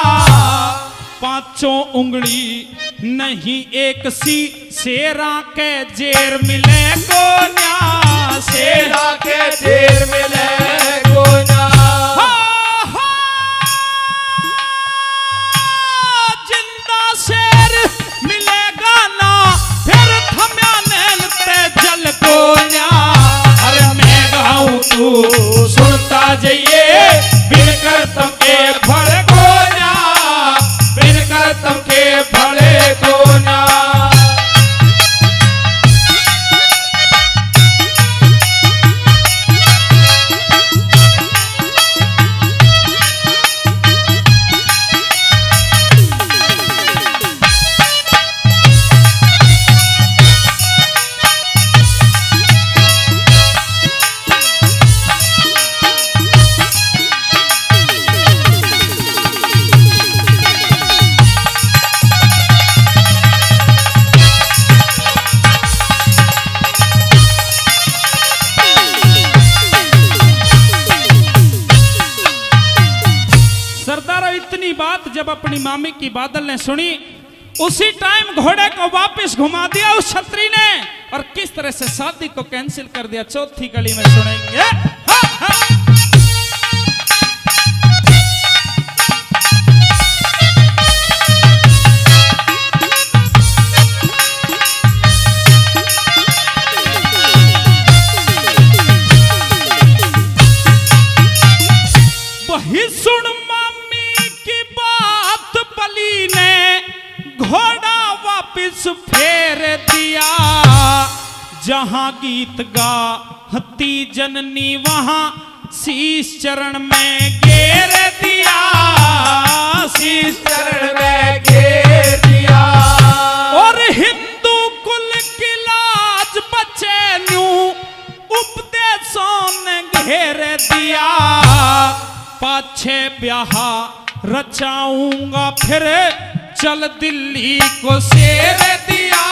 पांचों उंगली नहीं एक सी शेरा के जेर मिले को ना शेरा के जेर मिले को ना। जिंदा शेर मिलेगा ना फिर थम्या नैन ते जल को ना। अरे मैं गाऊं तू सुनता जाइए बिन करतब के फल को ना बिन करतब के फल को ना। बात जब अपनी मामी की बादल ने सुनी, उसी टाइम घोड़े को वापस घुमा दिया उस छतरी ने, और किस तरह से शादी को कैंसिल कर दिया, चौथी कड़ी में सुनेंगे। हा, हा। वही सुन मामी की बात, पली ने घोड़ा वापिस फेर दिया, जहां गीत गाती जननी वहां शीश चरण में घेर दिया, शीश चरण में घेर दिया। और हिंदू कुल की लाज बचे न्यू उपदेशों ने घेर दिया, पाछे ब्याह रचाऊंगा फिर चल दिल्ली को शेर दिया,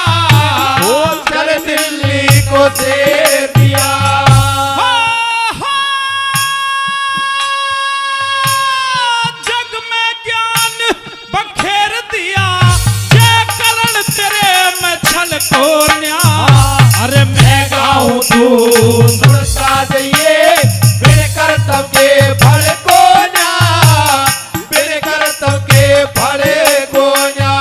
ओ चल दिल्ली को शेर दिया। जग में ज्ञान बखेर दिया, जय करण तेरे में छल को न्या। अरे मैं गाऊं तू सुनता जाइए, बिन करतब के फल को ना, बिन करतब के फल को ना।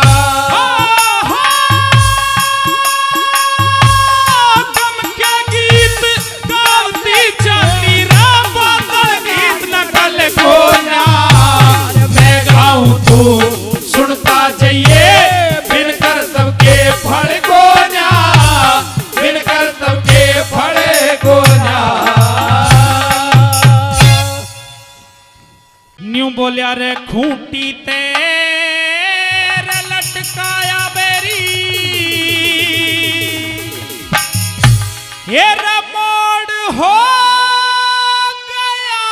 गम के गीत गाती चली राम, बादल गीत नकल को ना। मैं गाऊं तू सुनता जाइए, बिन करतब के फल को ना, बिन करतब के फल को ना। न्यू बोलिया रे खूंटी तेरे लटकाया बेरी, ये मोड़ हो गया,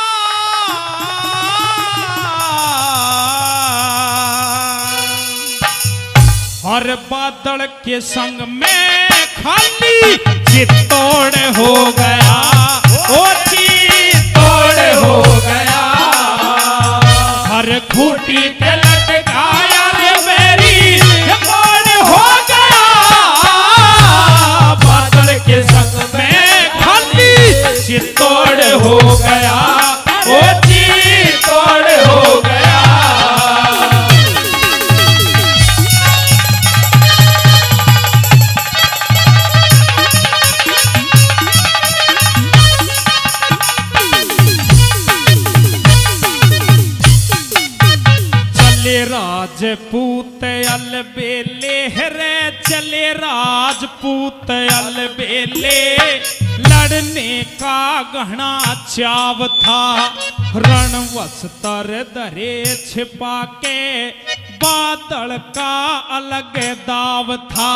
और बादल के संग में खाली चित्तौड़ हो गया, ओ चित्तौड़ हो गया। हर खूंटी पे लटकाया रे मेरी, मोड़ हो गया, बादल के संग में खाली चित्तौड़ हो गया, ओ चित्तौड़ हो गया। राजपूत अलबेले रे चले, राजपूत अलबेले लड़ने का गहना चाव था, रण वस्तर दरे छिपा के बादल का अलग दाव था।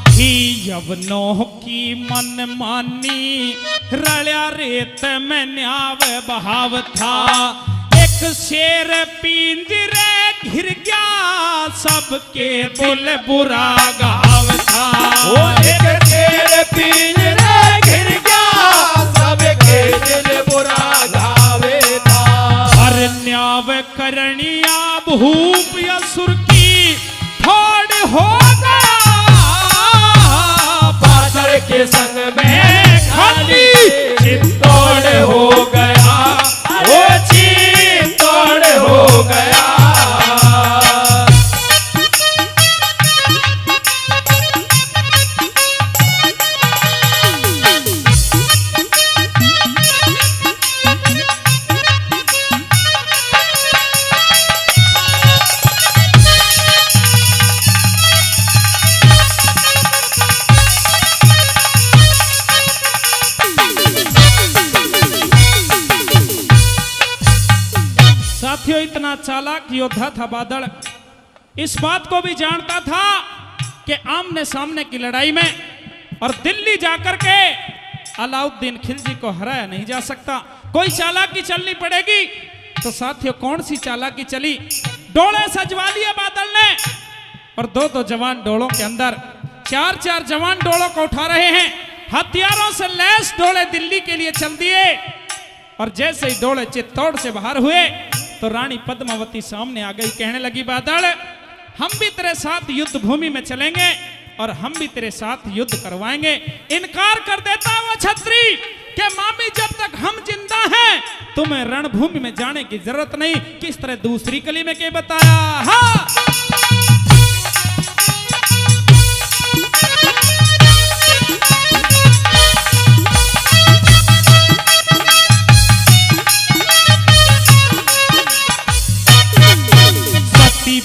ही यवनों की मन मानी रलिया रेत में न्याव बहाव था, एक शेर पिंजरे घिर गया, सबके दिल बुरा गाव था। ओ एक शेर पिंजरे घिर गया, सबके दिल बुरा गावे था। हर न्याव करनिया भूप असुर की थोड़ हो गया, बादल के संग में खाली चित्तौड़ हो गया, ओ चित्तौड़ हो गया। साथियों, इतना चालाक योद्धा था बादल, इस बात को भी जानता था कि आमने सामने की लड़ाई में और दिल्ली जाकर के अलाउद्दीन खिलजी को हराया नहीं जा सकता, कोई चालाकी चलनी पड़ेगी। तो साथियों, कौन सी चालाकी चली? डोले सजवा लिए बादल ने, और दो दो जवान डोलों के अंदर, चार चार जवान डोलों को उठा रहे हैं, हथियारों से लैस डोले दिल्ली के लिए चल दिए। और जैसे ही डोले चित्तौड़ से बाहर हुए, तो रानी पद्मावती सामने आ गई, कहने लगी बादल हम भी तेरे साथ युद्ध भूमि में चलेंगे और हम भी तेरे साथ युद्ध करवाएंगे। इनकार कर देता वो छत्री कि मामी जब तक हम जिंदा हैं तुम्हें रणभूमि में जाने की जरूरत नहीं। किस तरह दूसरी कली में के बताया, हाँ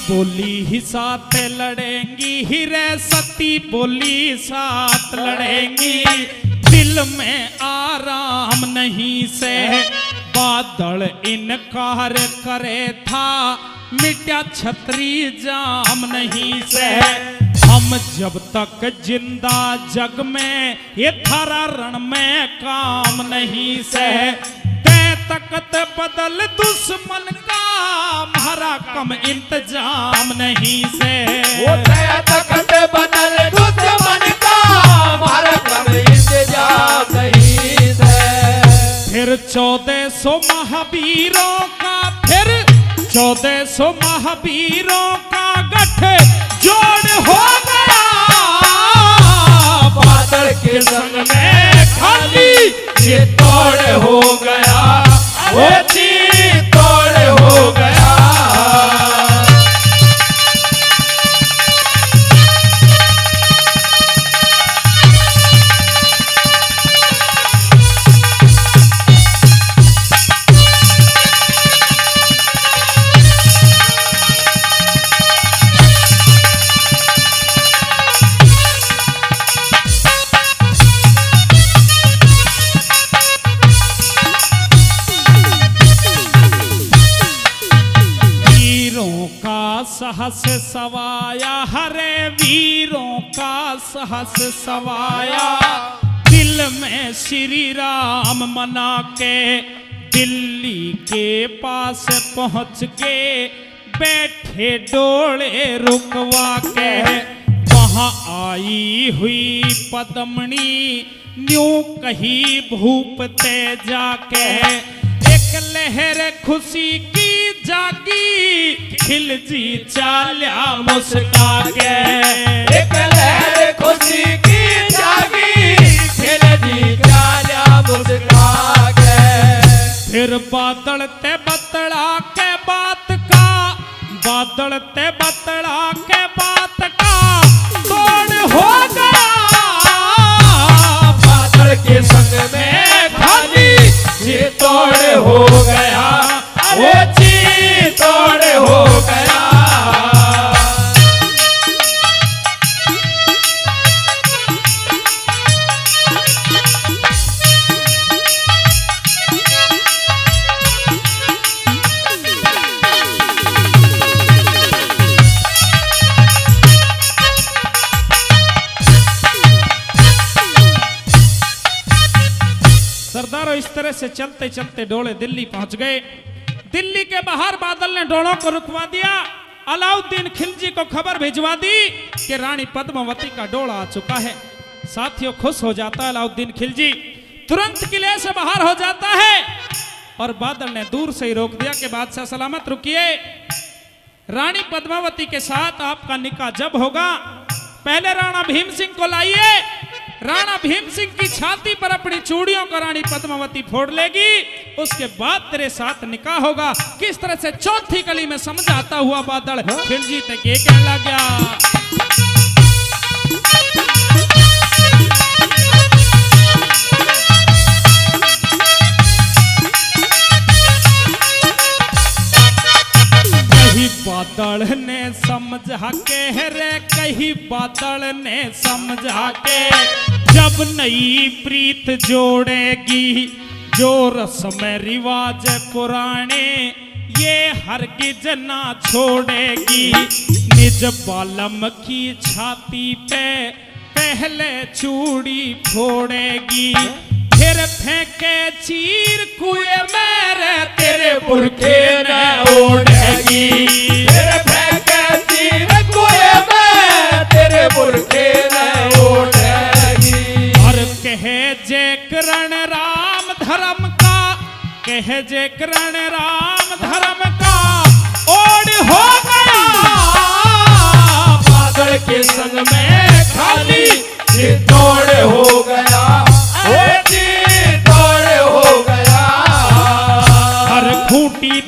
बोली ही साथ लड़ेंगी ही रे, सती बोली साथ लड़ेंगी, दिल में आराम नहीं से बादल इनकार करे था, मिट्या छतरी जाम नहीं से। हम जब तक जिंदा जग में ये थारा रण में काम नहीं से, तकत बदल दुश्मन का हमारा कम इंतजाम नहीं से। वो तकत बदल दुश्मन का हमारा कम इंतजाम नहीं से। फिर 1400 महावीरों का, फिर 1400 महावीरों का गठ जोड़ हो गया, बादल के संग में खाली ये तोड़ हो गया, वो चीज तोड़ हो गया। सहस सवाया, हरे वीरों का सहस सवाया, दिल में श्री राम मना के दिल्ली के पास पहुंच के बैठे डोले रुकवा के। वहां आई हुई पद्मनी न्यू कही भूप ते जाके, एक लहर खुशी की जागी खिलजी चाल्या मुस्का के। एक लहर खुशी की जागी खिलजी चाल्या मुस्का के। फिर बादल ते बतड़ा के बात का, बादल ते बतड़ा के बात का तोड़ हो गया, बादल के संग में खाली ये तोड़ हो गया, वो चीज तोड़ हो गया। सरदारों इस तरह से चलते चलते डोले दिल्ली पहुंच गए। दिल्ली के बाहर बादल ने डोलों को रुकवा दिया। अलाउद्दीन खिलजी को खबर भिजवा दी कि रानी पद्मावती का डोला आ चुका है। साथियों खुश हो जाता है अलाउद्दीन खिलजी, तुरंत किले से बाहर हो जाता है और बादल ने दूर से ही रोक दिया कि बादशाह सलामत रुकिए, रानी पद्मावती के साथ आपका निकाह जब होगा पहले राणा भीम सिंह को लाइए। राणा भीम सिंह की छाती पर अपनी चूड़ियों को रानी पद्मावती फोड़ लेगी, उसके बाद तेरे साथ निकाह होगा। किस तरह से चौथी कली में समझाता हुआ बादल खिलजी तक ये कहने लग गया, बादल ने समझा के रे, कही बादल ने समझा के, जब नई प्रीत जोड़ेगी जो रस्म रिवाज पुराने ये हरगिज ना छोड़ेगी। निज बालम की छाती पे पहले चूड़ी फोड़ेगी, फिर फेंके चीर कुएं मेरे तेरे बुरखे न ओढ़ेगी। फिर फेंके चीर कुएं में तेरे बुरखे न ओढ़ेगी। और कहे जे करण राम धर्म का, कहे जे करण राम धर्म का, दौड़ हो गया, बादल के संग में खाली ये दौड़ हो गया, ओ जी दौड़ हो गया। हर खूंटी